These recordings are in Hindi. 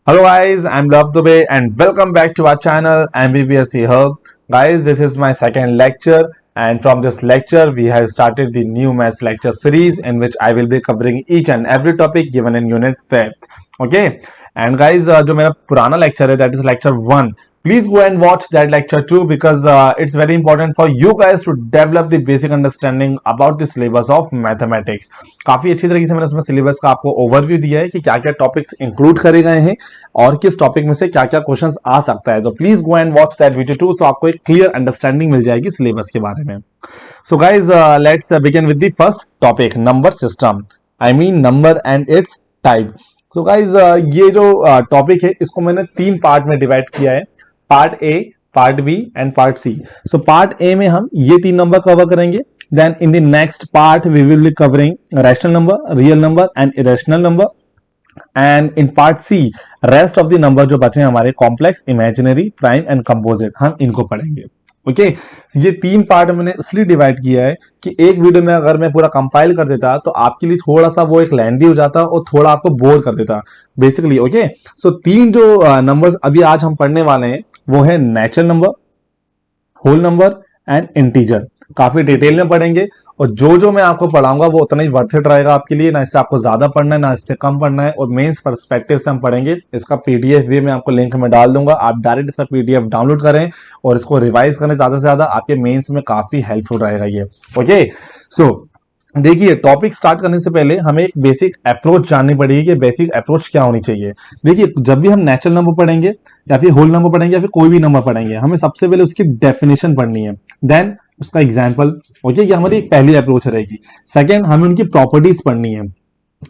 Hello guys, I'm Love Dubey and welcome back to our channel MBBSC Hub. Guys, this is my second lecture and from this lecture we have started the new maths lecture series in which I will be covering each and every topic given in unit 5th. Okay, and guys, जो मेरा पुराना lecture है that is lecture 1. Please go and watch that lecture too because it's very important for you guys to develop the basic understanding about the syllabus of mathematics. काफी अच्छी तरीके से मैंने उसमें सिलेबस का आपको ओवरव्यू दिया है कि क्या क्या टॉपिक्स इंक्लूड करे गए हैं और किस टॉपिक में से क्या क्या क्वेश्चंस आ सकता है। तो please go and watch that video too, तो आपको एक क्लियर अंडरस्टैंडिंग मिल जाएगी सिलेबस के बारे में। So guys, let's begin with the first topic, number system, I mean number and it's type. So guys, ये जो टॉपिक है इसको मैंने 3 पार्ट में डिवाइड किया है, part A, part B and part C. So part A में हम ये 3 नंबर कवर करेंगे, then in the next part we will be covering rational number, real number and irrational number, and in part C rest of the number जो बचे हैं हमारे complex, imaginary, prime and composite, हम इनको पढ़ेंगे। ओके, ये 3 पार्ट मैंने इसलिए डिवाइड किया है कि एक वीडियो में अगर मैं पूरा कंपाइल कर देता तो आपके लिए थोड़ा सा वो एक लेंथी हो जाता और थोड़ा आपको बोर कर देता बेसिकली। ओके, सो 3 जो नंबर्स अभी आज हम पढ़ने वाले हैं वो है natural number, whole number and integer. काफी डिटेल में पढ़ेंगे और जो मैं आपको पढ़ाऊंगा वो उतना ही वर्थ इट रहेगा आपके लिए, ना इससे आपको ज्यादा पढ़ना है ना इससे कम पढ़ना है, और मेंस पर्सपेक्टिव से हम पढ़ेंगे। इसका पीडीएफ भी मैं आपको लिंक में डाल दूंगा, आप डायरेक्ट इसका पीडीएफ डाउनलोड करें और इसको रिवाइज करें ज्यादा से ज्यादा, आपके मेंस में काफी हेल्पफुल रहेगा ये। ओके, सो देखिए, टॉपिक स्टार्ट करने से पहले हमें एक बेसिक अप्रोच जाननी पड़ेगी कि बेसिक अप्रोच क्या होनी चाहिए। देखिए, जब भी हम नेचुरल नंबर पढ़ेंगे या फिर होल नंबर पढ़ेंगे या फिर कोई भी नंबर पढ़ेंगे, हमें सबसे पहले उसकी डेफिनेशन पढ़नी है, देन उसका एग्जाम्पल। ओके, ये हमारी पहली अप्रोच रहेगी। सेकेंड, हमें उनकी प्रॉपर्टीज पढ़नी है।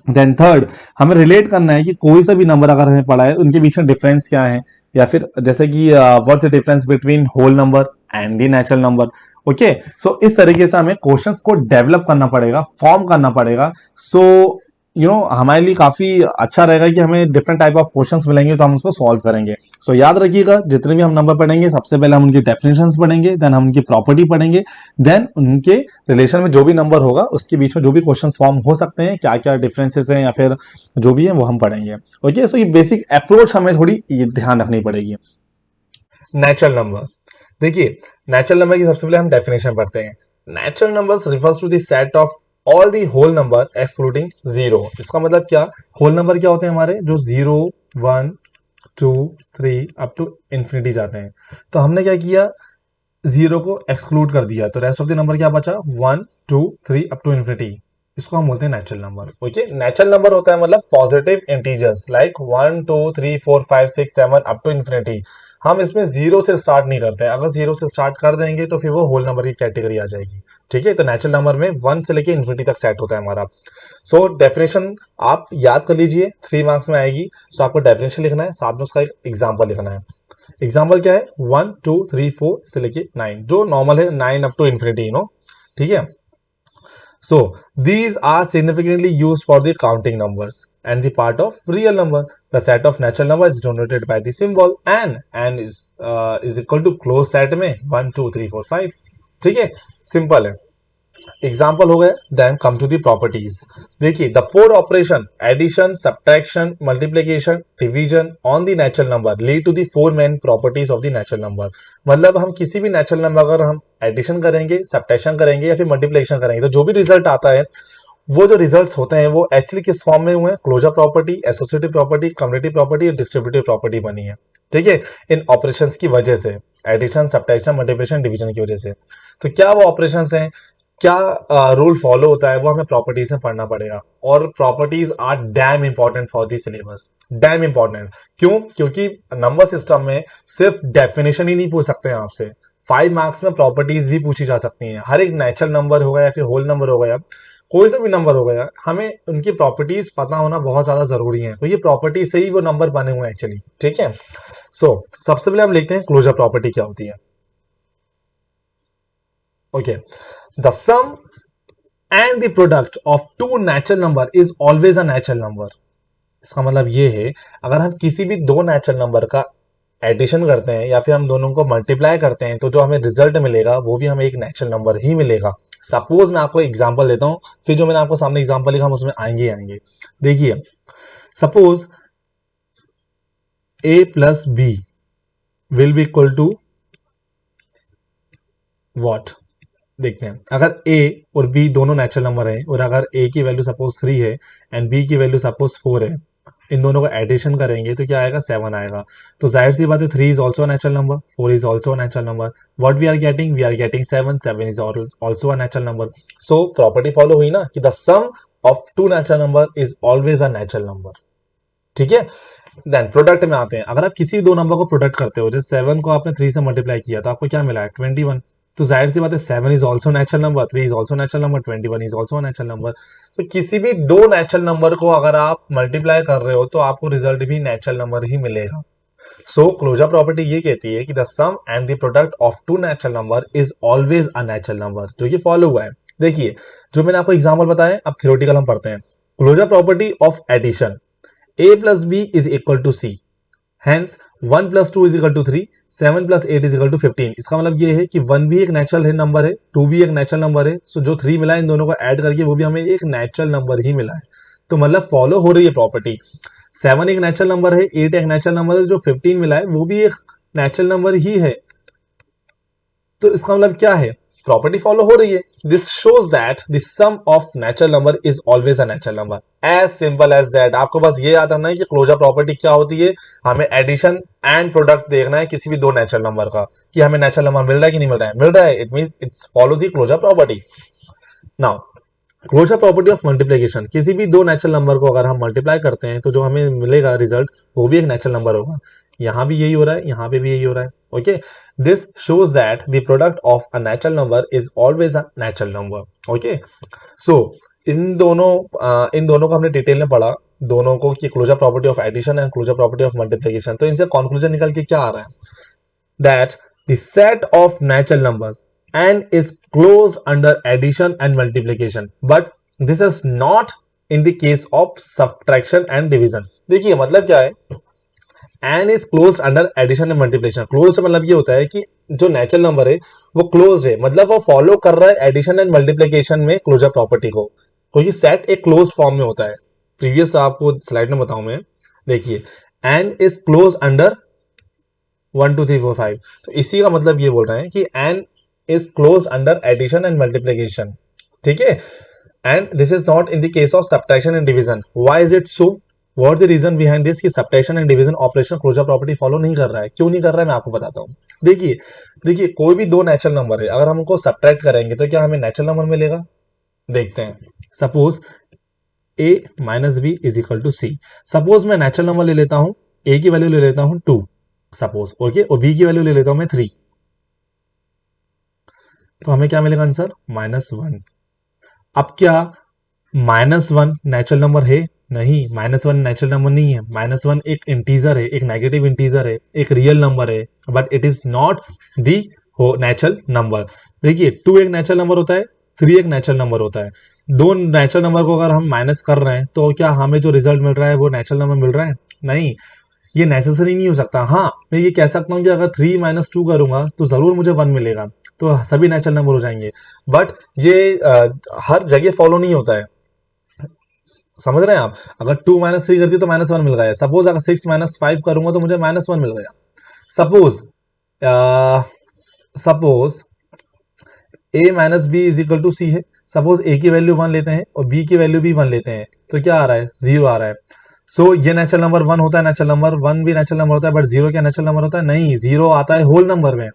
देन थर्ड, हमें रिलेट करना है कि कोई सा भी नंबर अगर हमें पढ़ा है उनके बीच में डिफरेंस क्या है, या फिर जैसे कि what's the difference between whole number and the natural number. Okay, so इस तरीके से हमें क्वेश्चंस को डेवलप करना पड़ेगा, फॉर्म करना पड़ेगा। सो हमारे लिए काफी अच्छा रहेगा कि हमें डिफरेंट टाइप ऑफ क्वेश्चंस मिलेंगे तो हम उसको सॉल्व करेंगे। सो याद रखिएगा, जितने भी हम नंबर पढ़ेंगे सबसे पहले हम उनकी डेफिनेशंस पढ़ेंगे, देन हम उनकी प्रॉपर्टी पढ़ेंगे, देन उनके रिलेशन में जो भी नंबर होगा उसके बीच में जो भी क्वेश्चंस फॉर्म हो सकते हैं, क्या क्या डिफरेंसेस हैं या फिर जो भी है वो हम पढ़ेंगे। ओके, सो ये बेसिक अप्रोच हमें थोड़ी ये ध्यान रखनी पड़ेगी। नेचुरल नंबर, देखिए नेचुरल नंबर की सबसे पहले हम डेफिनेशन पढ़ते हैं। Natural numbers refers to the set of all the whole number excluding zero. इसका मतलब क्या, होल नंबर क्या होते हैं हमारे, जो 0 1 2 3 अप टू इंफिनिटी जाते हैं। तो हमने क्या किया, 0 को एक्सक्लूड कर दिया, तो रेस्ट ऑफ द नंबर क्या बचा, 1 2 3 अप टू इंफिनिटी। इसको हम बोलते हैं natural number. Okay, natural number होता है मतलब positive integers like 1 2 3 4 5 6 7 up to infinity. हम इसमें 0 से स्टार्ट नहीं करते हैं, अगर 0 से स्टार्ट कर देंगे तो फिर वो होल नंबर की कैटेगरी आ जाएगी। ठीक है, तो नेचुरल नंबर में 1 से लेके इंफिनिटी तक सेट होता है हमारा। सो डेफिनेशन आप याद कर लीजिए, 3 मार्क्स में आएगी। सो आपको डेफिनेशन लिखना है, साथ में उसका एक एग्जाम्पल लिखना है। एग्जाम्पल क्या है, 1 2 3 4 से लेके 9, जो नॉर्मल है 9 अप टू इंफिनिटी, ठीक है। So these are significantly used for the counting numbers and the part of real number. The set of natural number is denoted by the symbol n is equal to closed set में 1 2 3 4 5। ठीक है, सिंपल है। एग्जाम्पल हो गए, then come to the properties. देखिए, the 4 operation addition, subtraction, multiplication, division on the natural number lead to the 4 main properties of the natural number. मतलब हम किसी भी नेचुरल नंबर अगर हम एडिशन करेंगे, सब्ट्रैक्शन करेंगे या फिर मल्टीप्लीकेशन करेंगे, तो जो भी रिजल्ट आता है वो जो रिजल्ट्स होते हैं वो एक्चुअली किस फॉर्म में हुए हैं, closure property, associative property, community property और डिस्ट्रीब्यूटिव प्रॉपर्टी बनी है। ठीक है, इन ऑपरेशंस की वजह से, एडिशन, सब्ट्रैक्शन, मल्टीप्लिकेशन, डिवीजन की वजह से। तो क्या वो ऑपरेशंस हैं, क्या रूल फॉलो होता है, वो हमें प्रॉपर्टीज में पढ़ना पड़ेगा। और properties are damn important for the syllabus, damn important. क्यों, क्योंकि नंबर सिस्टम में सिर्फ डेफिनेशन ही नहीं पूछ सकते हैं आपसे, 5 मार्क्स में प्रॉपर्टीज भी पूछी जा सकती हैं। हर एक नेचुरल नंबर हो गया या फिर होल नंबर हो गया, कोई सा भी नंबर हो गया, हमें उनकी प्रॉपर्टीज पता होना बहुत ज्यादा जरूरी है। तो ये प्रॉपर्टी से ही वो नंबर बने हुए हैं एक्चुअली। ठीक है, सो सबसे पहले हम लिखते हैं क्लोजर प्रॉपर्टी क्या होती है। Okay, the sum and the product of 2 natural number is always a natural number. इसका मतलब ये है, अगर हम किसी भी 2 नेचुरल नंबर का एडिशन करते हैं या फिर हम दोनों को मल्टीप्लाई करते हैं, तो जो हमें रिजल्ट मिलेगा वो भी हमें एक नेचुरल नंबर ही मिलेगा। सपोज मैं आपको एग्जांपल देता हूं, फिर जो मैंने आपको सामने एग्जांपल लिखा हम उसमें आएंगे। देखिए, suppose A plus B will be equal to what, देखते हैं। अगर ए और बी दोनों नेचुरल नंबर है और अगर ए की वैल्यू सपोज 3 है एंड बी की वैल्यू सपोज 4 है, इन दोनों का एडिशन करेंगे तो क्या आएगा, 7 आएगा। तो जाहिर सी बात है 3 is also natural number, 4 is also natural number. What we are getting 7, 7 is also a natural number. So property follow हुई ना कि the sum of two natural number is always a natural number. ठीक है, देन प्रोडक्ट में आते हैं। अगर आप किसी भी दो नंबर को प्रोडक्ट करते हो, जैसे 7 को आपने 3 से मल्टीप्लाई किया तो आपको क्या मिला है, 21। तो जाहिर सी बात है 7 is also natural number, 3 is also natural number, 21 is also natural number. तो किसी भी दो नेचुरल नंबर को अगर आप मल्टीप्लाई कर रहे हो तो आपको रिजल्ट भी नेचुरल नंबर ही मिलेगा। सो क्लोजर प्रॉपर्टी ये कहती है कि the sum and the product of two natural number is always a natural number, जो कि फॉलो हुआ है। देखिए, जो मैंने आपको एग्जांपल बताया, अब थ्योरेटिकल हम पढ़ते हैं। Closure property of addition, a plus b is equal to c, hence 1 plus 2 is equal to 3, 7 plus 8 is equal to 15। इसका मतलब ये है कि 1 भी एक नेचुरल है नंबर है, 2 भी एक नेचुरल नंबर है। सो जो 3 मिला है इन दोनों को ऐड करके वो भी हमें एक नेचुरल नंबर ही मिला है। तो मतलब फॉलो हो रही है प्रॉपर्टी। 7 एक नेचुरल नंबर है, 8 एक नेचुरल नंबर है, जो 15 मिला है वो भी एक नेचुरल नंबर ही है। तो इसका मतलब क्या है, प्रॉपर्टी फॉलो हो रही है। This shows that the sum of natural number is always a natural number, as simple as that. आपको बस ये याद रखना है कि क्लोजर प्रॉपर्टी क्या होती है। हमें एडिशन एंड प्रोडक्ट देखना है किसी भी दो नेचुरल नंबर का, कि हमें नेचुरल नंबर मिल रहा है कि नहीं मिल रहा है। मिल रहा है, it means it's follows the closure property. Now closure property of multiplication, किसी भी दो नेचुरल नंबर को अगर हम मल्टीप्लाई करते हैं तो जो हमें मिलेगा रिजल्ट वो भी एक नेचुरल नंबर होगा। यहां भी यही हो रहा है, यहां पे भी यही हो रहा है। Okay, this shows that the product of a natural number is always a natural number. Okay, so इन दोनों को हमने डिटेल में पढ़ा, दोनों को, कि closure property of addition and closure property of multiplication. तो इनसे कॉन्क्लूजन निकल के क्या आ रहा है, that the set of natural numbers n is closed under addition and multiplication, but this is not in the case of subtraction and division। देखिए मतलब क्या है, n is closed under addition and multiplication। closed मतलब ये होता है कि जो नेचुरल नंबर है वो क्लोज है, मतलब वो फॉलो कर रहा है एडिशन एंड मल्टीप्लीकेशन में क्लोजर प्रॉपर्टी को, क्योंकि सेट एक क्लोज्ड फॉर्म में होता है। प्रीवियस आपको स्लाइड में बताऊं मैं, देखिए n is closed under 1 2 3 4 5। तो इसी का मतलब ये बोल रहे हैं कि n is closed under addition and multiplication। ठीक है, and this is not in the case of subtraction and division। why is it so? what's the reason behind this कि subtraction and division operation closure property follow नहीं कर रहा है। क्यों नहीं कर रहा है मैं आपको बताता हूँ। देखिए देखिए, कोई भी दो नेचुरल नंबर है, अगर हम उनको सब्ट्रैक्ट करेंगे तो क्या हमें नेचुरल नंबर मिलेगा। देखते हैं, suppose a minus B is equal to C. Suppose मैं नेचुरल नंबर ले लेता हूं, a की वैल्यू ले लेता हूं 2 सपोज, ओके, और b की वैल्यू ले लेता हूं मैं 3। तो हमें क्या मिलेगा आंसर, -1। अब क्या -1 नेचुरल नंबर है, नहीं, -1 नेचुरल नंबर नहीं है। -1 एक इंटीजर है, एक नेगेटिव इंटीजर है, एक रियल नंबर है, but it is not the हो नेचुरल नंबर। देखिए 2 एक नेचुरल नंबर होता है, 3 एक नेचुरल नंबर होता है। दो नेचुरल नंबर को अगर हम माइनस कर रहे हैं तो क्या हमें जो रिजल्ट मिल रहा है वो नेचुरल नंबर मिल रहा है, नहीं, ये नेसेसरी नहीं हो सकता। हाँ, मैं ये कह सकता हूँ कि अगर 3 - 2 करूंगा तो जरूर मुझे 1 मिलेगा, तो सभी नेचुरल नंबर हो जाएंगे। बट ये हर जगह फॉलो नहीं होता है, समझ रहे हैं आप। अगर 2 - 3 कर दी तो -1 मिल गया। सपोज अगर 6 - 5 करूंगा तो मुझे -1 मिल गया। Suppose suppose a minus B is equal to C है। सपोज a की वैल्यू 1 लेते हैं और b की वैल्यू भी 1 लेते हैं, तो क्या आ रहा है, 0 आ रहा है। सो ये नेचुरल नंबर 1 होता है, नेचुरल नंबर 1 भी नेचुरल नंबर होता है, बट 0 क्या नेचुरल नंबर होता है, नहीं, 0 आता है होल नंबर में।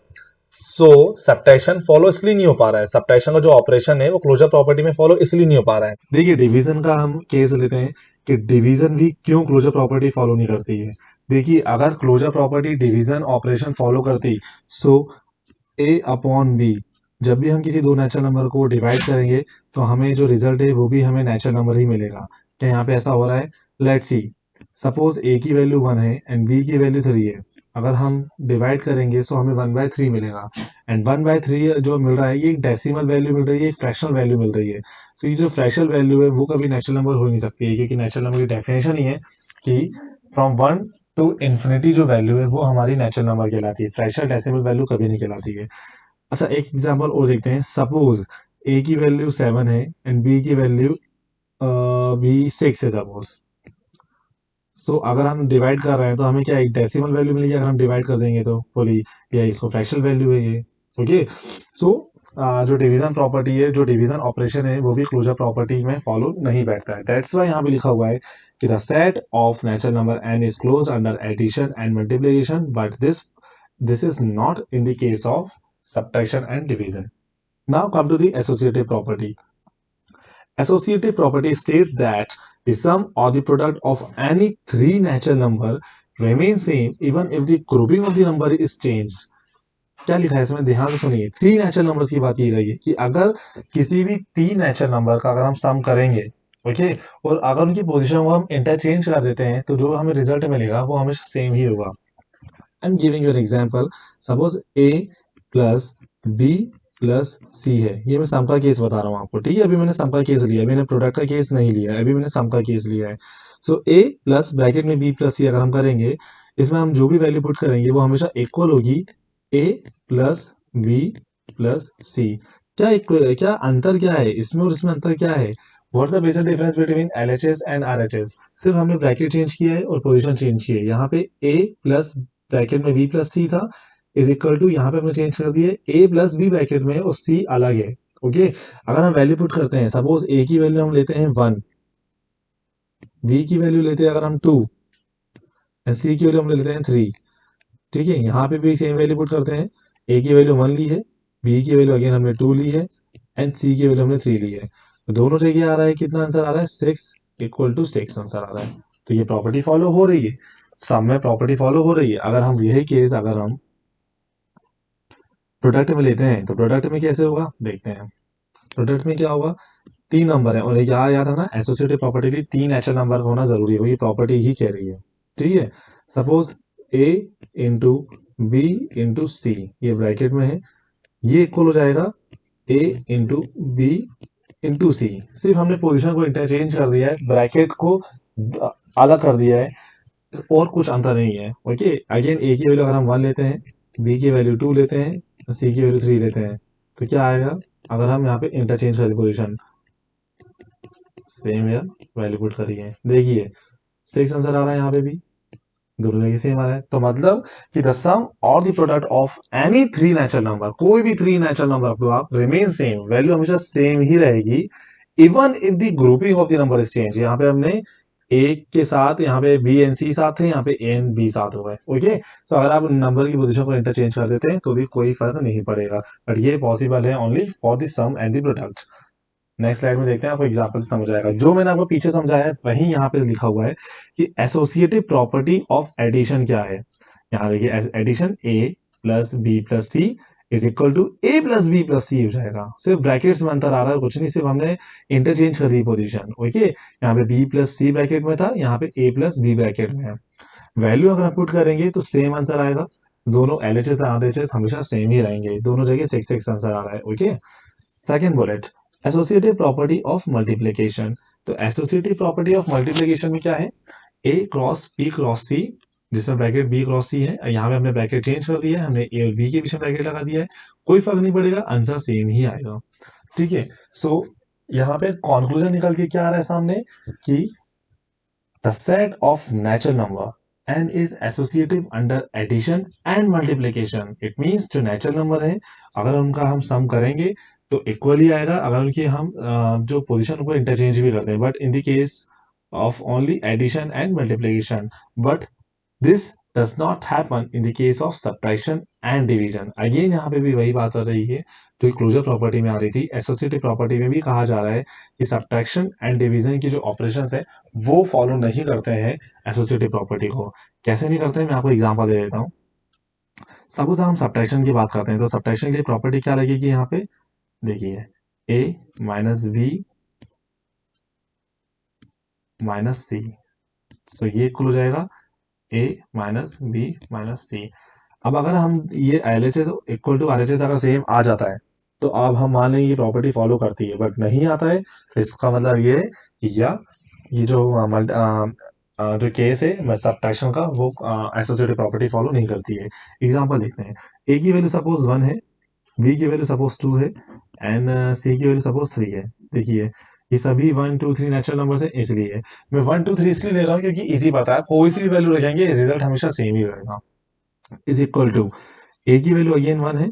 सो सब्ट्रैक्शन फॉलो इसलिए नहीं हो पा रहा है, सब्ट्रैक्शन का जो ऑपरेशन है वो क्लोजर प्रॉपर्टी में फॉलो इसलिए नहीं हो पा रहा है। देखिए डिवीजन का हम केस लेते हैं कि डिवीजन भी क्यों क्लोजर प्रॉपर्टी फॉलो नहीं करती है। देखिए अगर closure property division operation follow करती, सो ए अपॉन बी, जब भी हम किसी दो नेचुरल नंबर को डिवाइड करेंगे तो हमें जो रिजल्ट है वो भी हमें नेचुरल नंबर ही मिलेगा। क्या यहाँ पे ऐसा हो रहा है, लेट्स सी, सपोज ए की वैल्यू 1 है एंड बी की वैल्यू 3 है। अगर हम डिवाइड करेंगे सो हमें 1/3 मिलेगा, एंड 1/3 जो मिल रहा है ये एक डेसिमल वैल्यू मिल रही है, एक फ्रैक्शनल वैल्यू मिल रही है। सो ये जो फ्रैक्शनल वैल्यू है वो कभी नेचुरल नंबर हो नहीं सकती है, क्योंकि नेचुरल नंबर की डेफिनेशन ही है कि फ्रॉम 1 टू इन्फिनिटी जो वैल्यू है वो हमारी नेचुरल नंबर कहलाती है, फ्रैक्शनल डेसिमल वैल्यू कभी नहीं कहलाती है। अच्छा एक एग्जांपल और देखते हैं। सपोज ए की वैल्यू 7 है एंड बी की वैल्यू भी 6 है। सो अगर हम डिवाइड कर रहे हैं तो हमें क्या एक डेसिमल वैल्यू मिलेगी अगर हम डिवाइड कर देंगे तो फुली, या इसको फ्रैक्शनल वैल्यू है ये। ओके। सो जो डिवीजन प्रॉपर्टी है, जो डिवीजन ऑपरेशन है, वो भी क्लोजर प्रॉपर्टी में फॉलो नहीं बैठता है। दैट्स वाई यहाँ पे लिखा हुआ है कि the set of natural number N is close under addition and multiplication, but this is not in the case of subtraction and division. Now come to the associative property. Associative property states that the sum or the product of any three natural number remains same even if the grouping of the number is changed. क्या लिखा है इसमें, ध्यान से सुनिए। थ्री नेचुरल नंबर्स की बात की गई है कि अगर किसी भी तीन नेचुरल नंबर का अगर हम सम करेंगे, ओके, और अगर उनकी पोजीशन को हम इंटरचेंज कर देते हैं तो जो हमें रिजल्ट मिलेगा वो हमेशा सेम ही होगा। I am giving you an example. Suppose A plus B plus C है, ये मैं सम का केस बता रहा हूँ आपको, ठीक है। अभी मैंने सम का केस लिया, अभी मैंने प्रोडक्ट का केस नहीं लिया है, अभी मैंने सम का केस लिया है। सो ए प्लस ब्रैकेट में बी प्लस सी अगर हम करेंगे, इसमें हम जो भी वैल्यू पुट करेंगे वो हमेशा इक्वल होगी ए प्लस बी प्लस सी। क्या अंतर क्या है इसमें और इसमें, अंतर क्या है? What's the basic difference between LHS and RHS? सिर्फ हमने ब्रैकेट चेंज किया है और पोजीशन चेंज की है। यहाँ पे ए प्लस ब्रैकेट में बी प्लस सी था, इज इक्वल टू यहाँ पे हमने चेंज कर दिया ए प्लस बी ब्रैकेट में और सी अलग है। ओके। अगर हम वैल्यू पुट करते हैं, सपोज ए की वैल्यू हम लेते हैं 1, बी की वैल्यू लेते हैं अगर हम 2, एंड सी की वैल्यू हम लेते हैं 3, ठीक है। यहाँ पे भी सेम वैल्यू पुट करते हैं, ए की वैल्यू 1 ली है, बी की वैल्यू अगेन हमने 2 ली है, एंड सी की वैल्यू हमने 3 ली है। तो दोनों जगह आ रहा है, कितना आंसर आ रहा है? 6 इक्वल टू 6 आंसर आ रहा है। तो ये प्रॉपर्टी फॉलो हो रही है, सम में प्रॉपर्टी फॉलो हो रही है। अगर हम यही केस अगर हम प्रोडक्ट में लेते हैं तो प्रोडक्ट में कैसे होगा देखते हैं। प्रोडक्ट में क्या होगा, तीन नंबर है और यहाँ याद है ना, एसोसिएटिव प्रॉपर्टी के लिए तीन नेचुरल नंबर होना जरूरी है, वही प्रॉपर्टी ही कह रही है, ठीक है। सपोज ए इंटू बी इंटू सी, ये ब्रैकेट में है, ये इक्वल हो जाएगा ए इंटू बी इंटू सी। सिर्फ हमने पोजीशन को इंटरचेंज कर दिया है, ब्रैकेट को अलग कर दिया है, और कुछ अंतर नहीं है। ओके। अगेन ए की वैल्यू अगर हम 1 लेते हैं, बी की वैल्यू 2 लेते हैं, सी की वैल्यू 3 लेते हैं, तो क्या आएगा? अगर हम यहाँ पे इंटरचेंज करें पोजीशन, सेम यार वैल्यू पुट करी है, देखिए 6 आंसर आ रहा है यहाँ पे भी, दोनों जगह सेम आ रहा है। तो मतलब कि द सम और the product of any three natural number, कोई भी थ्री नेचुरल नंबर तो आप रिमेन सेम, वैल्यू हमेशा सेम ही रहेगी even if the grouping of the number is change. यहाँ पे हमने ए के साथ, यहाँ पे बी एंड सी साथ थे, यहाँ पे ए एंड बी साथ हो गए। ओके। सो अगर आप नंबर की पोजीशन को इंटरचेंज कर देते हैं तो भी कोई फर्क नहीं पड़ेगा, बट ये पॉसिबल है only for the sum and the product. Next slide में देखते हैं, आपको एग्जांपल से समझ आएगा। जो मैंने आपको पीछे समझाया है वही यहाँ पे लिखा हुआ है कि एसोसिएटिव प्रॉपर्टी ऑफ एडिशन क्या है। यहाँ देखिए, addition A plus B plus C is equal to A plus B plus C हो जाएगा। सिर्फ ब्रैकेट्स में अंतर आ रहा है, कुछ नहीं, सिर्फ हमने इंटरचेंज कर दी पोजीशन। ओके। यहाँ पे बी प्लस सी ब्रैकेट में था, यहाँ पे ए प्लस बी ब्रैकेट में है। वैल्यू अगर हम पुट करेंगे तो सेम आंसर आएगा, दोनों एलएचएस और आरएचएस हमेशा सेम ही रहेंगे, दोनों जगह 6 आंसर आ रहा है। Okay. Second bullet, associative property of multiplication. तो एसोसिएटिव प्रॉपर्टी ऑफ मल्टीप्लीकेशन में क्या है, ए क्रॉस बी क्रॉस सी, जिसमें ब्रैकेट बी क्रॉस सी है, यहाँ पे हमने ब्रैकेट चेंज कर दिया है, हमने ए और बी के बीच में ब्रैकेट लगा दिया है, कोई फर्क नहीं पड़ेगा, आंसर सेम ही आएगा, ठीक है। सो यहाँ पे कॉन्क्लूजन निकल के क्या आ रहा है सामने कि the set of natural number n is associative under addition and multiplication. It means जो नेचुरल नंबर है अगर उनका हम सम करेंगे तो इक्वली आएगा, अगर उनकी हम जो पोजीशन को इंटरचेंज भी करते हैं, but in the case of only addition and multiplication, but this does not happen in the case of subtraction and division. Again यहाँ पे भी वही बात आ रही है जो क्लोजर प्रॉपर्टी में आ रही थी, एसोसिएटिव प्रॉपर्टी में भी कहा जा रहा है कि सब्ट्रैक्शन एंड डिवीजन की जो ऑपरेशंस है वो फॉलो नहीं करते हैं एसोसिएटिव प्रॉपर्टी को। कैसे नहीं करते हैं, मैं आपको एग्जांपल दे देता हूँ। सपोज हम सब्ट्रैक्शन की बात करते हैं तो सब्ट्रैक्शन की प्रॉपर्टी क्या लगेगी यहाँ पे, देखिए A minus B minus C, so ये इक्वल हो जाएगा A minus B minus C. अब अगर हम ये L H S equal to R H S अगर सेम आ जाता है तो अब हम मान लें ये प्रॉपर्टी फॉलो करती है, बट नहीं आता है तो इसका मतलब ये है कि या ये जो जो केस है सब्ट्रैक्शन का वो एसोसिएटिव प्रॉपर्टी फॉलो नहीं करती है। एग्जांपल देखते हैं, ए की वैल्यू सपोज 1 है, बी की वैल्यू सपोज 2 है, एंड सी की वैल्यू सपोज 3 है। देखिए ये सभी 1 2 3 नेचुरल नंबर है, इसलिए मैं 1 2 3 इसलिए ले रहा हूँ क्योंकि इजी पता है, कोई सी भी वैल्यू रखेंगे रिजल्ट हमेशा सेम ही रहेगा। इज इक्वल टू ए की वैल्यू अगेन 1 है,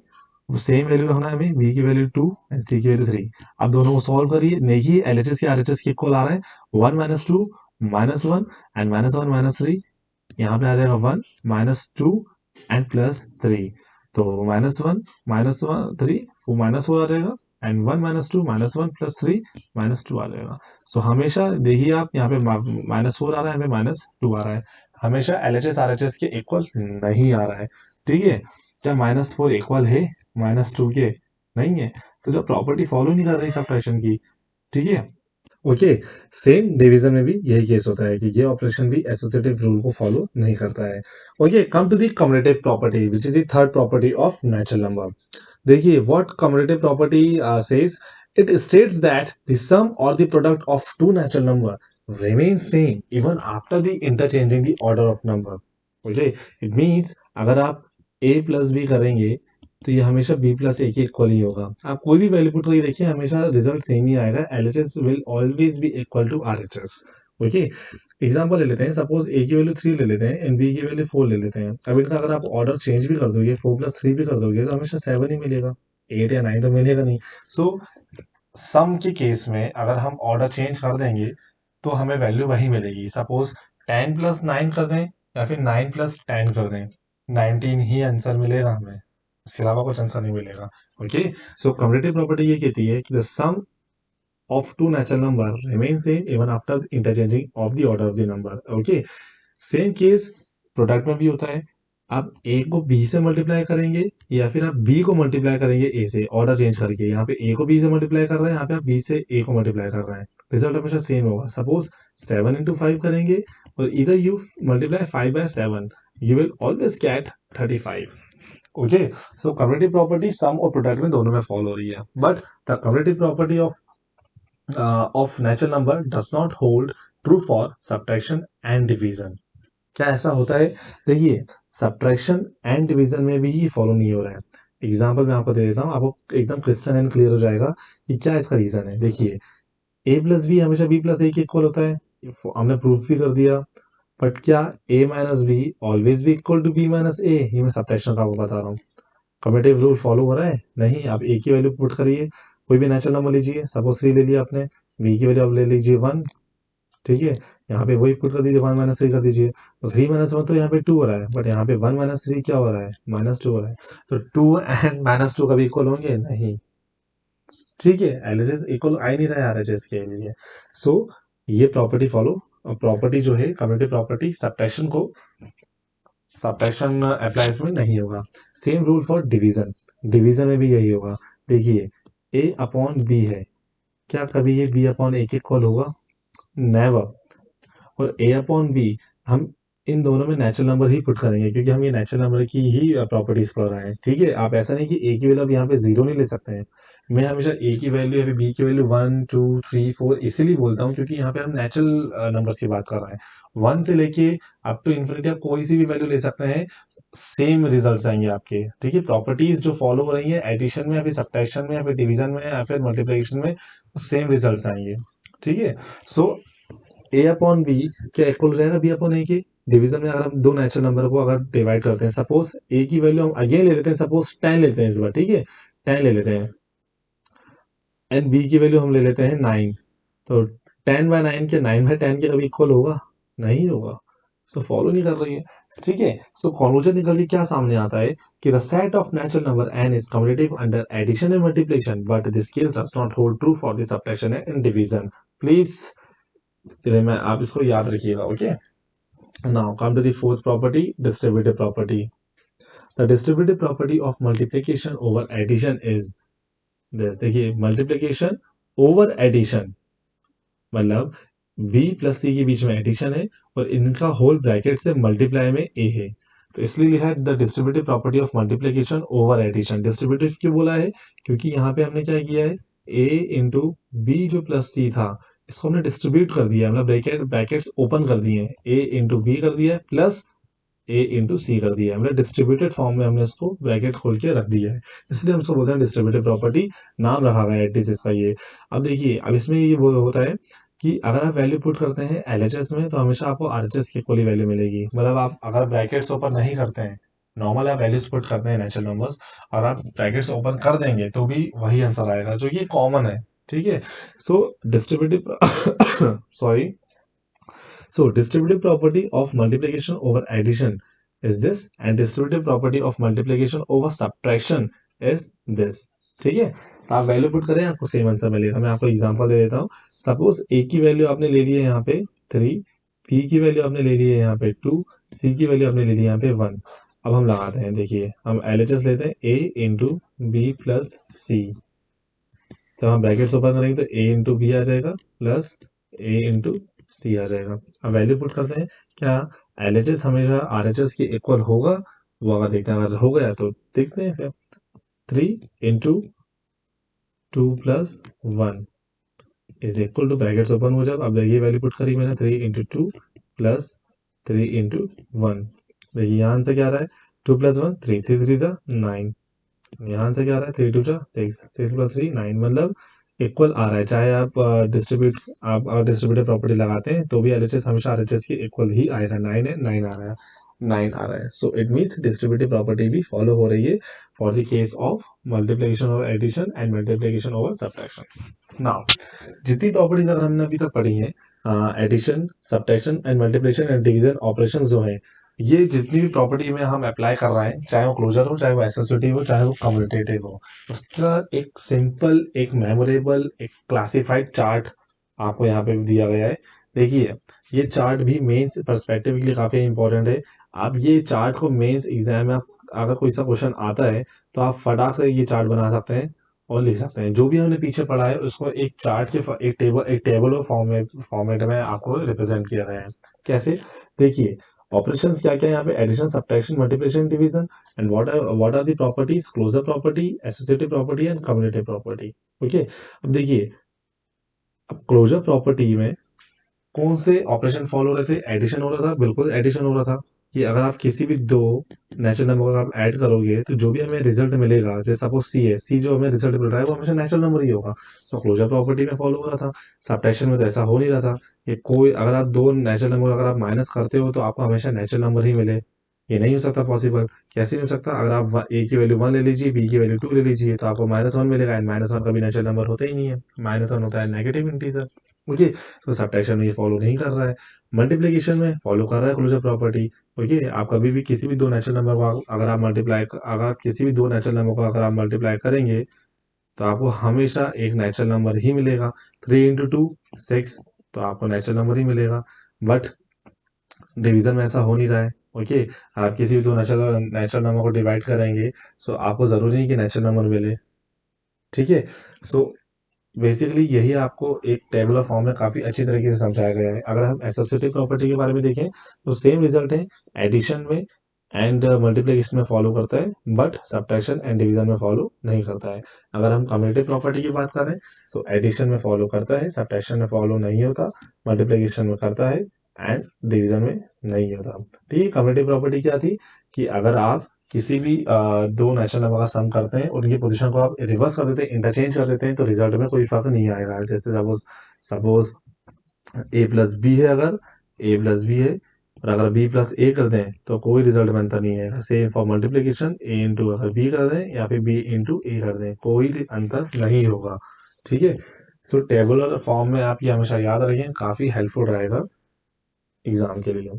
वो सेम वैल्यू रखना है हमें, बी की वैल्यू 2 एंड सी की वैल्यू 3। अब दोनों को सॉल्व करिए, देखिए एलएचएस की आरएचएस की इक्वल आ रहा है, 1 minus 2 minus 1 and minus 1 minus 3, यहाँ पे आ जाएगा 1 माइनस 2 एंड प्लस 3। तो -1 -3 वो -4 आ जाएगा, एंड 1 -2 -1 प्लस 3 -2 आ जाएगा। सो हमेशा देखिए आप यहाँ पे -4 आ रहा है, यहाँ पे -2 आ रहा है, हमेशा एलएचएस आरएचएस के इक्वल नहीं आ रहा है। ठीक है, क्या -4 इक्वल है -2 के? नहीं है। तो जब प्रॉपर्टी फॉलो नहीं कर रही सब्ट्रैक्शन की, ठीक है, ओके। सेम डिवीजन में भी यही केस होता है कि ये ऑपरेशन भी एसोसिएटिव रूल को फॉलो नहीं करता है। Okay, come to the cumulative property which is the third property of natural number. देखिए what cumulative property says, it states that the sum और the product of two natural number remain same even after the interchanging the order of number. Okay, it means अगर आप a प्लस बी करेंगे तो ये हमेशा b प्लस ए की इक्वल ही होगा। आप कोई भी वैल्यू पुट करके देखिए, हमेशा रिजल्ट सेम ही आएगा, LHS will always be equal to RHS. Okay, example ले लेते हैं, सपोज a की वैल्यू 3 ले लेते हैं एंड b की वैल्यू 4 ले लेते हैं। अब इनका अगर आप ऑर्डर चेंज भी कर दोगे, 4 प्लस 3 भी कर दोगे, तो हमेशा 7 ही मिलेगा, 8 या 9 तो मिलेगा नहीं। सो सम के केस में अगर हम ऑर्डर चेंज कर देंगे तो हमें वैल्यू वही मिलेगी। सपोज 10 प्लस 9 कर दें या फिर 9 प्लस 10 कर दें, 19 ही आंसर मिलेगा हमें, इसके अलावा कुछ आंसर नहीं मिलेगा। ओके, सो कम्युलेटिव प्रॉपर्टी ये कहती है कि the sum of two natural number remain same even after interchanging of the order of the number। okay, same case product में भी होता है। आप a को b से मल्टीप्लाई करेंगे या फिर आप b को मल्टीप्लाई करेंगे a से, ऑर्डर चेंज करके। यहाँ पे a को b से मल्टीप्लाई कर रहे हैं, यहाँ पे आप b से a को मल्टीप्लाई कर रहे हैं, रिजल्ट हमेशा सेम होगा। सपोज 7 into 5 करेंगे और इधर you multiply 5 by 7, you will always get 35। Okay, so cumulative property sum और प्रोडक्ट में दोनों में फॉलो हो रही है, but the cumulative property of natural number does not hold true for subtraction and division। क्या ऐसा होता है? देखिए सब्ट्रैक्शन एंड डिवीजन में भी ये फॉलो नहीं हो रहा है। एग्जाम्पल मैं आपको दे देता हूँ, आपको एकदम क्रिस्टल एंड क्लियर हो जाएगा कि क्या इसका रीजन है। देखिए a प्लस बी हमेशा b प्लस ए के इक्वल होता है, हमने प्रूफ भी कर दिया। बट क्या a माइनस बी ऑलवेज भी इक्वल टू b माइनस ए? ये मैं सब्ट्रैक्शन का आपको बता रहा हूँ। कम्युलेटिव रूल फॉलो हो रहा है? नहीं। आप a की वैल्यू पुट करिए, कोई भी नेचुरल नंबर लीजिए, सपोज 3 ले लिया आपने, b की वैल्यू आप ले लीजिए 1। ठीक है, यहाँ पे वही पुट कर दीजिए, 1 माइनस 3 कर दीजिए, तो 3 माइनस 1 तो यहाँ पे 2 हो रहा है, बट यहाँ पे 1 माइनस 3 क्या हो रहा है? -2 हो रहा है। तो 2 एंड -2 कभी इक्वल होंगे? नहीं। ठीक है, एलएचएस इक्वल आ ही नहीं रहा है आरएचएस के लिए। सो ये प्रॉपर्टी फॉलो, प्रॉपर्टी जो है कम्युलेटिव प्रॉपर्टी, सब्ट्रैक्शन अप्लाइज में नहीं होगा। Same rule for division, division में भी यही होगा। देखिए a अपॉन b है, क्या कभी ये b अपॉन a के इक्वल होगा? नेवर। और a अपॉन बी हम इन दोनों में नेचुरल नंबर ही पुट करेंगे क्योंकि हम ये नेचुरल नंबर की ही प्रॉपर्टीज पढ़ रहे हैं। ठीक है, आप ऐसा नहीं कि a की वैल्यू अब यहाँ पे 0 नहीं ले सकते हैं। मैं हमेशा a की वैल्यू या फिर b की वैल्यू 1 2 3 4 इसीलिए बोलता हूँ क्योंकि यहाँ पे हम नेचुरल नंबर की बात कर रहे हैं। 1 से लेके अप टू इन्फिनिटी आप कोई सी भी वैल्यू ले सकते हैं, सेम रिजल्ट्स आएंगे आपके। ठीक है, प्रॉपर्टीज जो फॉलो हो रही है एडिशन में या फिर सब्ट्रैक्शन में या फिर डिवीजन में या फिर मल्टीप्लिकेशन में, सेम रिजल्ट्स आएंगे। ठीक है, सो a अपॉन बी क्या इक्वल हो जाएगा b अपॉन a के? डिवीजन में अगर हम दो नेचुरल नंबर को अगर डिवाइड करते हैं, सपोज a की वैल्यू हम अगेन ले लेते हैं, सपोज 10 लेते हैं इस बार। ठीक है, 10 ले लेते हैं एंड b की वैल्यू हम ले लेते हैं 9। तो 10 बाय 9 के 9 बाय 10 के कभी इक्वल होगा? नहीं होगा। सो फॉलो नहीं कर रही है। ठीक है, सो कंक्लूजन निकल के क्या सामने आता है कि the set of natural number n is cumulative under addition and multiplication, but this case does not hold true for the subtraction and division. Please मैं आप इसको याद रखिएगा। Okay, now come to the fourth property, distributive property. The distributive property of multiplication over addition is this. देखिए मल्टीप्लिकेशन ओवर एडिशन मतलब b प्लस c के बीच में एडिशन है और इनका होल ब्रैकेट से मल्टीप्लाई में a है, तो इसलिए लिखा है the distributive property of multiplication over addition. Distributive क्यों बोला है? क्योंकि यहाँ पे हमने क्या किया है, a इंटू बी जो प्लस c था इसको हमने डिस्ट्रीब्यूट कर दिया, मतलब ब्रैकेट्स ओपन कर दिए हैं, a इंटू बी कर दिया प्लस ए इंटू सी कर दिया है, मतलब डिस्ट्रीब्यूटेड फॉर्म में हमने इसको ब्रैकेट खोल के रख दिया है, इसलिए हम इसको बोलते हैं डिस्ट्रीब्यूटिव प्रॉपर्टी, नाम रखा गया है एट इसका ये। अब देखिए, अब इसमें ये वो होता है कि अगर आप वैल्यू पुट करते हैं एलएचएस में तो हमेशा आपको आरएचएस की इक्वली वैल्यू मिलेगी, मतलब आप अगर ब्रैकेट्स ओपन नहीं करते हैं, नॉर्मल आप वैल्यूज पुट करते हैं नेचुरल नंबर्स, और आप ब्रैकेट्स ओपन कर देंगे तो भी वही आंसर आएगा, जो कि कॉमन है। ठीक है, so distributive sorry, so distributive property of multiplication over addition is this, and distributive property of multiplication over subtraction is this। ठीक है, तो आप वैल्यू पुट करें आपको सेम आंसर मिलेगा। मैं आपको एग्जांपल दे देता हूँ। सपोज ए की वैल्यू आपने ले ली है यहाँ पे 3, बी की वैल्यू आपने ले ली है यहाँ पे 2, सी की वैल्यू आपने ले ली है यहाँ पे 1। अब हम लगाते हैं, देखिए हम एलएचएस लेते हैं ए इंटू बी प्लस सी। जब हम ब्रैकेट्स ओपन करेंगे तो ए इंटू बी आ जाएगा प्लस ए इंटू सी आ जाएगा। अब वैल्यू पुट करते हैं, क्या एलएचएस हमेशा आरएचएस के इक्वल होगा, वो अगर देखते हैं, अगर हो गया तो देखते हैं फिर। 3 into 2 plus 1 is equal to, brackets open हो जाए, अब ये वैल्यू पुट करी मैंने 3 इंटू 2 प्लस 3 इंटू 1। देखिए यहाँ से क्या आ रहा है, 2 प्लस 1 3, 3 3 जा 9, यहाँ से क्या आ रहा है 3 2 जा 6, 6 प्लस 3 9, मतलब इक्वल आ रहा है। चाहे आप आप डिस्ट्रीब्यूटिव प्रॉपर्टी लगाते हैं तो भी एलएचएस हमेशा आरएचएस के इक्वल ही आएगा। 9 है, 9 आ रहा है, 9 आ रहा है, so it means distributive property भी फॉलो हो रही है for the case of multiplication और addition and multiplication over subtraction. Now जितनी प्रॉपर्टीज अगर हमने अभी तक पढ़ी हैं, addition, subtraction and multiplication and division operations जो हैं, ये जितनी भी प्रॉपर्टी में हम अप्लाई कर रहे हैं, चाहे वो क्लोजर हो, चाहे वो एसोसिएटिव हो, चाहे वो कम्यूटेटिव हो, उसका एक सिंपल, एक मेमोरेबल, एक क्लासिफाइड चार्ट आपको यहाँ पे दिया गया है। देखिए, ये चार्ट भी मेंस पर्सपेक्टिव के लिए काफी इंपॉर्टेंट है। आप ये चार्ट को मेंस एग्जाम में अगर कोई सा क्वेश्चन आता है तो आप फटाक से ये चार्ट बना सकते हैं और लिख सकते हैं। जो भी हमने पीछे पढ़ा है उसको एक चार्ट के एक टेबल और फॉर्मेट में आपको रिप्रेजेंट किया गया है। कैसे, देखिए ऑपरेशंस क्या क्या है यहाँ पे, addition, subtraction, multiplication, division, and what are the properties, closure property, associative property and commutative property. Okay, अब देखिए, अब क्लोजर प्रॉपर्टी में कौन से ऑपरेशन फॉलो हो रहे थे, एडिशन हो रहा था, बिल्कुल एडिशन हो रहा था, कि अगर आप किसी भी दो नेचुरल नंबर को आप ऐड करोगे तो जो भी हमें रिजल्ट मिलेगा, जैसे सपोज सी है, सी जो हमें रिजल्ट मिल रहा है वो हमेशा नेचुरल नंबर ही होगा। सो क्लोजर प्रॉपर्टी में फॉलो हो रहा था। सब्ट्रैक्शन में तो ऐसा हो नहीं रहा था कि कोई, अगर आप दो नेचुरल नंबर अगर आप माइनस करते हो तो आपको हमेशा नेचुरल नंबर ही मिले, ये नहीं हो सकता पॉसिबल। कैसे नहीं हो सकता, अगर आप ए की वैल्यू 1 ले लीजिए, बी की वैल्यू 2 ले लीजिए, तो आपको -1 मिलेगा, एंड -1 कभी नेचुरल नंबर होता ही नहीं है, -1 होता है नेगेटिव इंटीजर। ओके, तो सब्ट्रैक्शन में ये फॉलो नहीं कर रहा है। मल्टीप्लिकेशन में फॉलो कर रहा है क्लोजर प्रॉपर्टी। ओके, आप कभी भी किसी भी दो नेचुरल नंबर को अगर आप किसी भी दो नेचुरल नंबर को अगर आप मल्टीप्लाई करेंगे तो आपको हमेशा एक नेचुरल नंबर ही मिलेगा। 3 इंटू 2 6, तो आपको नेचुरल नंबर ही मिलेगा। बट डिवीजन में ऐसा हो नहीं रहा है। ओके, आप किसी भी दो नेचुरल नेचुरल नंबर को डिवाइड करेंगे, सो आपको जरूरी नहीं कि नेचुरल नंबर मिले। ठीक है, सो बेसिकली यही आपको एक टेबुलर फॉर्म में काफी अच्छी तरीके से समझाया गया है। अगर हम एसोसिएटिव प्रॉपर्टी के बारे में देखें तो सेम रिजल्ट है, एडिशन में एंड मल्टीप्लिकेशन में फॉलो करता है, बट सब्ट्रैक्शन एंड डिवीजन में फॉलो नहीं करता है। अगर हम कम्यूटेटिव प्रॉपर्टी की बात करें तो एडिशन में फॉलो करता है, सब्ट्रैक्शन में फॉलो नहीं होता, मल्टीप्लिकेशन में करता है एंड डिवीजन में नहीं होता। ठीक है, कम्यूटेटिव प्रॉपर्टी क्या थी कि अगर आप किसी भी दो नेचुरल नंबर का सम करते हैं, उनकी पोजीशन को आप रिवर्स कर देते हैं, इंटरचेंज कर देते हैं, तो रिजल्ट में कोई फर्क नहीं आएगा। जैसे suppose suppose A plus B है, अगर ए प्लस बी है और अगर बी प्लस ए कर दें तो कोई रिजल्ट बनता नहीं है। Same for multiplication, A into अगर बी कर दें या फिर बी इंटू ए कर दें, कोई अंतर नहीं होगा। ठीक है, सो टेबुलर फॉर्म में आप ये हमेशा याद रखें, काफी हेल्पफुल रहेगा एग्जाम के लिए।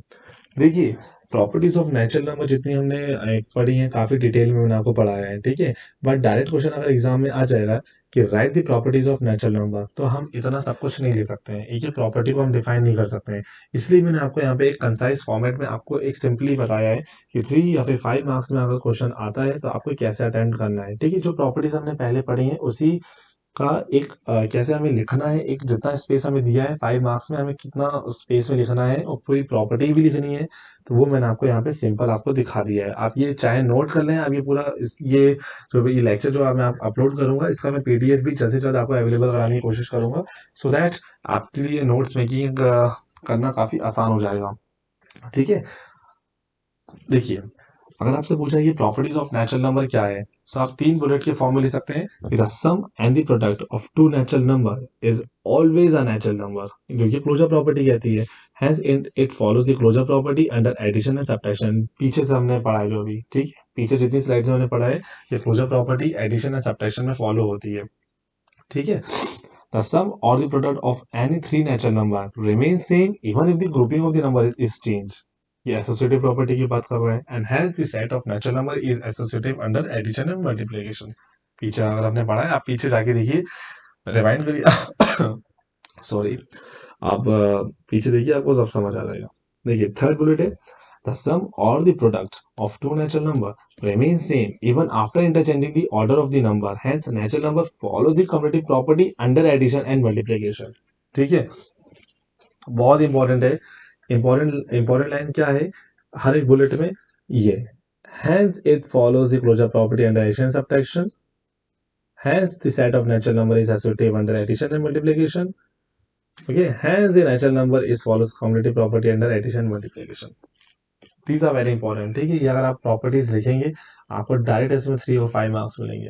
देखिए, प्रॉपर्टीज ऑफ नेचुरल नंबर जितनी हमने पढ़ी हैं काफी डिटेल में मैंने आपको पढ़ाया है। ठीक है, बट डायरेक्ट क्वेश्चन अगर एग्जाम में आ जाएगा कि right the properties of natural number, तो हम इतना सब कुछ नहीं ले सकते हैं, एक ही प्रॉपर्टी को हम डिफाइन नहीं कर सकते हैं। इसलिए मैंने आपको यहाँ पे एक कंसाइज फॉर्मेट में आपको एक सिंपली बताया है कि 3 या फिर 5 मार्क्स में अगर क्वेश्चन आता है तो आपको कैसे अटेम्प्ट करना है। ठीक है, जो प्रॉपर्टीज हमने पहले पढ़ी है उसी का एक कैसे हमें लिखना है, एक जितना स्पेस हमें दिया है 5 मार्क्स में, हमें कितना स्पेस में लिखना है और पूरी प्रॉपर्टी भी लिखनी है, तो वो मैंने आपको यहाँ पे सिंपल आपको दिखा दिया है। आप ये चाहे नोट कर लें, आप ये पूरा ये जो ये लेक्चर जो मैं आप अपलोड करूंगा इसका मैं पीडीएफ भी जल्द से जल्द आपको अवेलेबल कराने की कोशिश करूंगा, सो दैट आपके लिए नोट्स मेकिंग करना काफी आसान हो जाएगा। ठीक है, देखिए, अगर आपसे पूछा है कि प्रॉपर्टीज ऑफ नेचुरल नंबर क्या है, तो आप तीन बुलेट के फॉर्म में लिख सकते हैं। The sum and the product of two natural number is always a natural number, जो कि क्लोजर प्रॉपर्टी कहती है। Hence it follows the closure property under addition and subtraction. पीछे से हमने पढ़ा है जो भी, ठीक है, पीछे जितनी स्लाइड्स में हमने पढ़ा है कि closure property addition and subtraction में फॉलो होती है, ठीक है। The sum or the product of any three natural number remains same even if the grouping of the number is changed. ये associative property की बात कर रहे हैं, and hence the set of natural number is associative under addition and multiplication. पीछे अगर आपने पढ़ा है, आप पीछे जाके देखिए, रिवाइंड करिए, सॉरी, आप पीछे देखिए, आपको सब समझ आ जाएगा। देखिए थर्ड बुलेट है, the sum or the product of two natural number remains same even after interchanging the order of the number. Hence natural number follows the commutative property under addition and multiplication. ठीक है, बहुत इंपॉर्टेंट है। इंपॉर्टेंट लाइन क्या है हर एक बुलेट में, ये hence it follows the closure property under addition and subtraction. Hence the set of natural number is associative under addition and multiplication. Okay, hence the natural number is follows commutative property under addition and multiplication. These are very important. ठीक है, ये अगर आप प्रॉपर्टीज लिखेंगे आपको डायरेक्ट इसमें 3 और 5 मार्क्स मिलेंगे,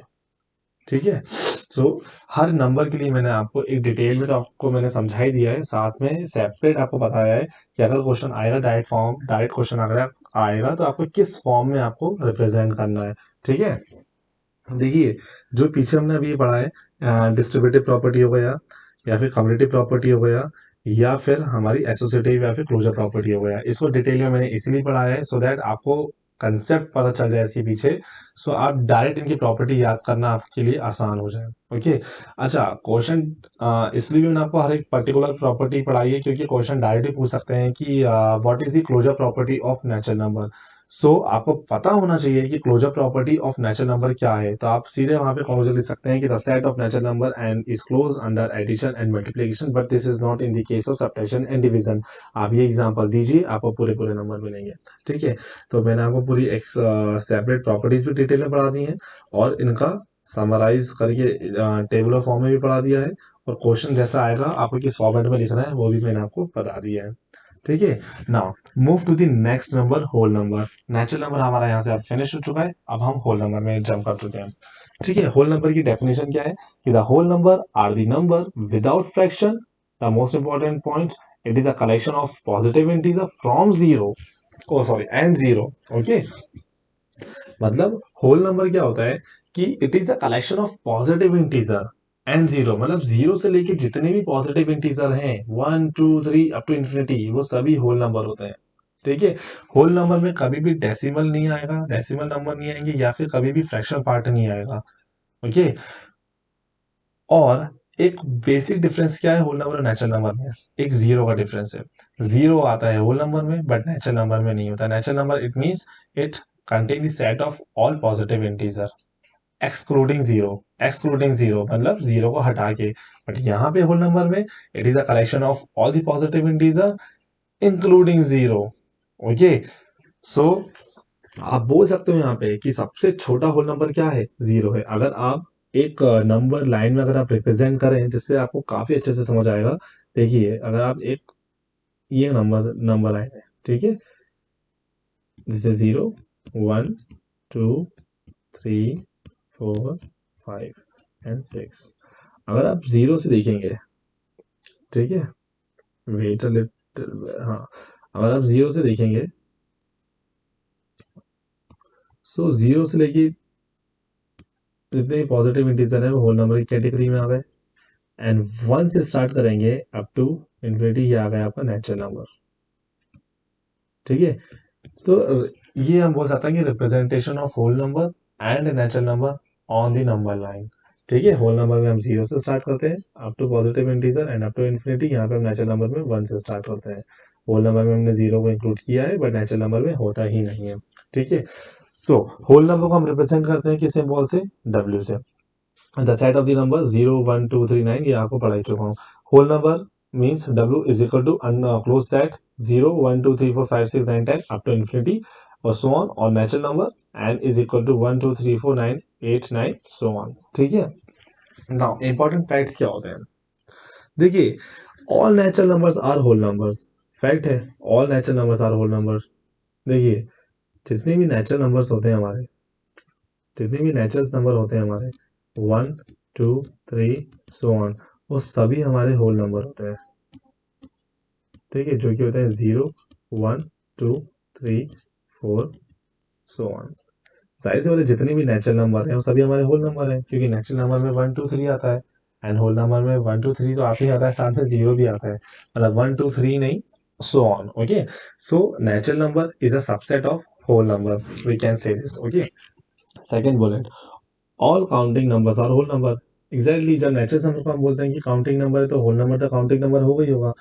ठीक है। सो हर नंबर के लिए मैंने आपको एक डिटेल में तो आपको मैंने समझा ही दिया है, साथ में सेपरेट आपको बताया है कि अगर क्वेश्चन आएगा डायरेक्ट क्वेश्चन अगर आएगा तो आपको किस फॉर्म में आपको रिप्रेजेंट करना है, ठीक है। देखिए जो पीछे हमने अभी पढ़ा है, डिस्ट्रीब्यूटिव प्रॉपर्टी हो गया या फिर कम्युनिटिव प्रॉपर्टी हो गया या फिर हमारी एसोसिएटिव या फिर क्लोजर प्रॉपर्टी हो गया, इसको डिटेल में मैंने इसलिए पढ़ा है सो दैट आपको कंसेप्ट पता चल जाए इसके पीछे, सो आप डायरेक्ट इनकी प्रॉपर्टी याद करना आपके लिए आसान हो जाए। ओके, अच्छा क्वेश्चन इसलिए भी मैंने आपको हर एक पर्टिकुलर प्रॉपर्टी पढ़ाई है क्योंकि क्वेश्चन डायरेक्टली पूछ सकते हैं कि what is the closure property of natural number. So आपको पता होना चाहिए कि closure property of natural number क्या है, तो आप सीधे वहां पे क्लोजर लिख सकते हैं कि the set of natural number and is close under addition and multiplication, but this is not in the case of subtraction and division. आप ये एग्जांपल दीजिए, आपको पूरे पूरे नंबर मिलेंगे, ठीक है। तो मैंने आपको पूरी एक सेपरेट प्रॉपर्टीज भी डिटेल में पढ़ा दी है और इनका समराइज करके टेबुलर फॉर्म में भी पढ़ा दिया है, और क्वेश्चन जैसा आएगा आपको किस फॉर्मेट में लिखना है वो भी मैंने आपको बता दिया है, ठीक है। Now move to the next number, whole number. Natural number हमारा यहाँ से अब फिनिश हो चुका है, अब हम होल नंबर में जंप कर चुके हैं, ठीक है। होल नंबर की डेफिनेशन क्या है कि the whole number are the number without fraction, the most important point, it is a collection of positive integer from zero, oh sorry and zero, okay. मतलब होल नंबर क्या होता है कि it is a collection of positive integer and zero, मतलब जीरो से लेके जितने भी पॉजिटिव इंटीजर हैं 1 2 3 अप टू इन्फिनिटी, वो सभी होल नंबर होते हैं, ठीक है। होल नंबर में कभी भी डेसिमल नहीं आएगा, डेसिमल नंबर नहीं आएंगे, या फिर कभी भी फ्रैक्शनल पार्ट नहीं आएगा, ओके। और एक बेसिक डिफरेंस क्या है होल नंबर और नेचुरल नंबर में, एक जीरो का डिफरेंस है। जीरो आता है होल नंबर में बट नेचुरल नंबर में नहीं होता। Natural number it means it contain the set of all positive integer excluding zero मतलब जीरो को हटा के, बट यहाँ पे होल नंबर में it is a collection of all the positive integer including zero, okay. So आप बोल सकते हो यहाँ पे कि सबसे छोटा होल नंबर क्या है, जीरो है। अगर आप एक नंबर लाइन में अगर आप रिप्रेजेंट करें जिससे आपको काफी अच्छे से समझ आएगा, देखिए अगर आप एक ये नंबर लाइन है, ठीक है, दिस इज 0 1 2 3 4 5 एंड 6। अगर आप जीरो से देखेंगे, ठीक है, वेट अ लिटिल, हाँ, अगर आप जीरो से देखेंगे, सो जीरो से लेके जितने पॉजिटिव इंटीजर है वो होल नंबर की कैटेगरी में आ गए, एंड वन से स्टार्ट करेंगे अप टू इन्फिनिटी, ये आ गया आपका नेचुरल नंबर, ठीक है। तो ये हम बोल सकते हैं कि representation of whole number and natural number on the number line, ठीक है। होल नंबर में हम जीरो से स्टार्ट करते हैं up to positive integer and up to infinity, यहाँ पे हम नेचुरल नंबर में वन से स्टार्ट करते हैं। होल नंबर में हमने जीरो को इंक्लूड किया है बट नेचुरल नंबर में होता ही नहीं है, ठीक है। सो होल नंबर को हम रिप्रेजेंट करते हैं किस सिंबल से, डब्ल्यू से। The set of the number 0 1 2 3 9, ये आपको पढ़ा ही चुका हूँ। Whole number means W is equal to close set 0 1 2 3 4 5 6 9 10 up to infinity और सो ऑन, और natural number n is equal to 1 2 3 4 9 8 9 so on, ठीक है। नाउ इंपॉर्टेंट फैक्ट्स क्या होते हैं, देखिए all natural numbers are whole numbers, fact है, all natural numbers are whole numbers. देखिए जितने भी नेचुरल नंबर्स होते हैं हमारे, जितने भी नेचुरल नंबर होते हैं हमारे 1 2 3 सो ऑन, वो सभी हमारे होल नंबर होते हैं। ठीक है, जो कि होते हैं 0 1 2 3 4 सो ऑन। जाहिर सी बात है, जितने भी नेचुरल नंबर हैं वो सभी हमारे होल नंबर हैं, क्योंकि नेचुरल नंबर में 1 2 3 आता है, एंड होल नंबर में 1 2 3 तो आते ही आता है, साथ में 0 भी आता है, मतलब 1 2 3 नहीं, so on. Okay, so natural number is a subset of whole number, we can say this. Okay, second bullet, all counting numbers are whole number. Exactly, जब नेचुरल नंबर को हम बोलते हैं कि काउंटिंग नंबर है, तो होल नंबर तो काउंटिंग नंबर होगा ही होगा।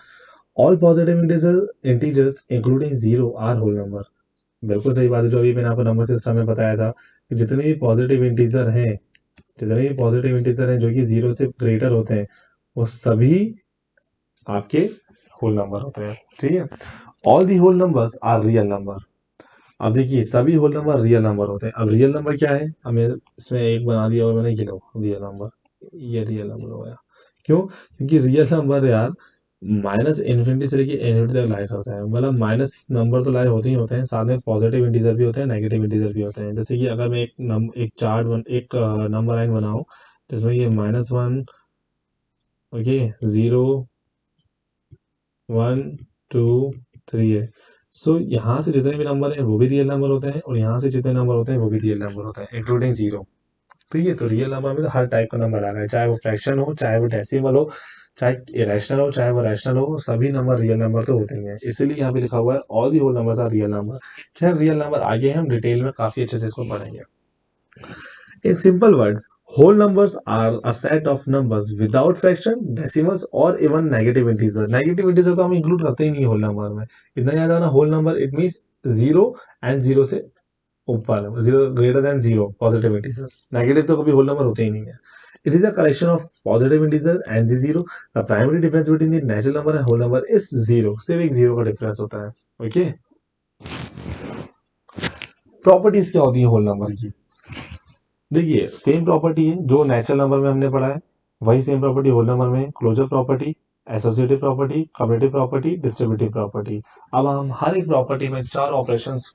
All positive integers including zero are whole number. बिल्कुल सही बात है, जो अभी मैंने आपको नंबर सिस्टम में बताया था कि जितने भी पॉजिटिव इंटीजर हैं, जितने भी पॉजिटिव इंटीजर हैं जो कि जीरो से ग्रेटर होते हैं, वो सभी आपके होल नंबर होते हैं। ठीक है, all the whole numbers are real number. अब देखिए, सभी होल नंबर रियल नंबर होते हैं। अब रियल नंबर क्या है, हमें इसमें एक बना दिया और मैंने ये लो रियल नंबर, ये रियल नंबर हो गया। क्यों? क्योंकि रियल नंबर यार माइनस इन्फिनिटी से लेके इन्फिनिटी तक लाई करता है, मतलब माइनस नंबर तो लाई होते ही होते हैं, साथ में पॉजिटिव इंटीजर भी होते हैं, नेगेटिव इंटीजर भी होते हैं। जैसे कि अगर मैं एक नंबर लाइन बनाऊं जिसमें ये -1, ओके, 0 1 2 3 है, सो यहाँ से जितने भी नंबर हैं वो भी रियल नंबर होते हैं, और यहाँ से जितने नंबर होते हैं वो भी रियल नंबर होते हैं, इंक्लूडिंग जीरो। ठीक है, तो रियल नंबर में तो हर टाइप का नंबर आ रहा है, चाहे वो फ्रैक्शन हो, चाहे वो डेसिमल हो, चाहे इरेशनल हो, चाहे वो रैशनल हो, सभी नंबर रियल नंबर तो होते ही हैं। इसीलिए यहाँ पे लिखा हुआ है all the whole numbers are real number. खैर, रियल नंबर आगे हम डिटेल में काफी अच्छे से इसको पढ़ेंगे। In simple words, whole numbers are a set of numbers without fraction, decimals or even negative integer. Negative integer तो हम इंक्लूड करते ही नहीं होल नंबर में। इतना याद रखना, whole number it means zero and zero से ऊपर, zero greater than zero positive integers. Negative तो कभी होल नंबर होते ही नहीं है। It is a collection of positive integer and the zero. The primary difference between the natural number and whole number is zero. सिर्फ एक जीरो का डिफरेंस होता है। ओके, प्रॉपर्टीज क्या होती है होल नंबर की? देखिए, सेम प्रॉपर्टी है जो नेचुरल नंबर में हमने पढ़ा है, वही सेम प्रॉपर्टी होल नंबर में है। Closure property, associative property, commutative property, distributive property. अब हम हर एक प्रॉपर्टी में चार ऑपरेशंस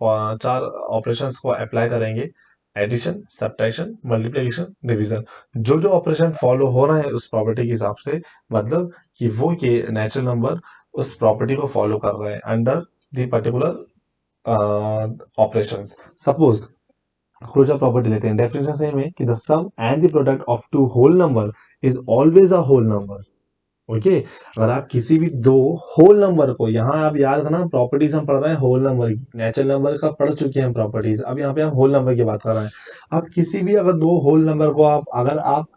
को अप्लाई करेंगे, एडिशन, सब्ट्रैक्शन, मल्टीप्लिकेशन, डिवीजन। जो जो ऑपरेशन फॉलो हो रहे हैं उस प्रॉपर्टी के हिसाब से, मतलब कि वो के नेचुरल नंबर उस प्रॉपर्टी को फॉलो कर रहे हैं under the particular operations. Suppose closure property लेते हैं, डेफिनेशन सेम है कि the sum and the product of two whole number is always a whole number. Okay, अगर आप किसी भी दो होल नंबर को, यहाँ आप याद रखना प्रॉपर्टीज हम पढ़ रहे हैं होल नंबर की, नेचुरल नंबर का पढ़ चुके हैं प्रॉपर्टीज, अब यहाँ पे हम होल नंबर की बात कर रहे हैं। आप किसी भी अगर दो होल नंबर को अगर आप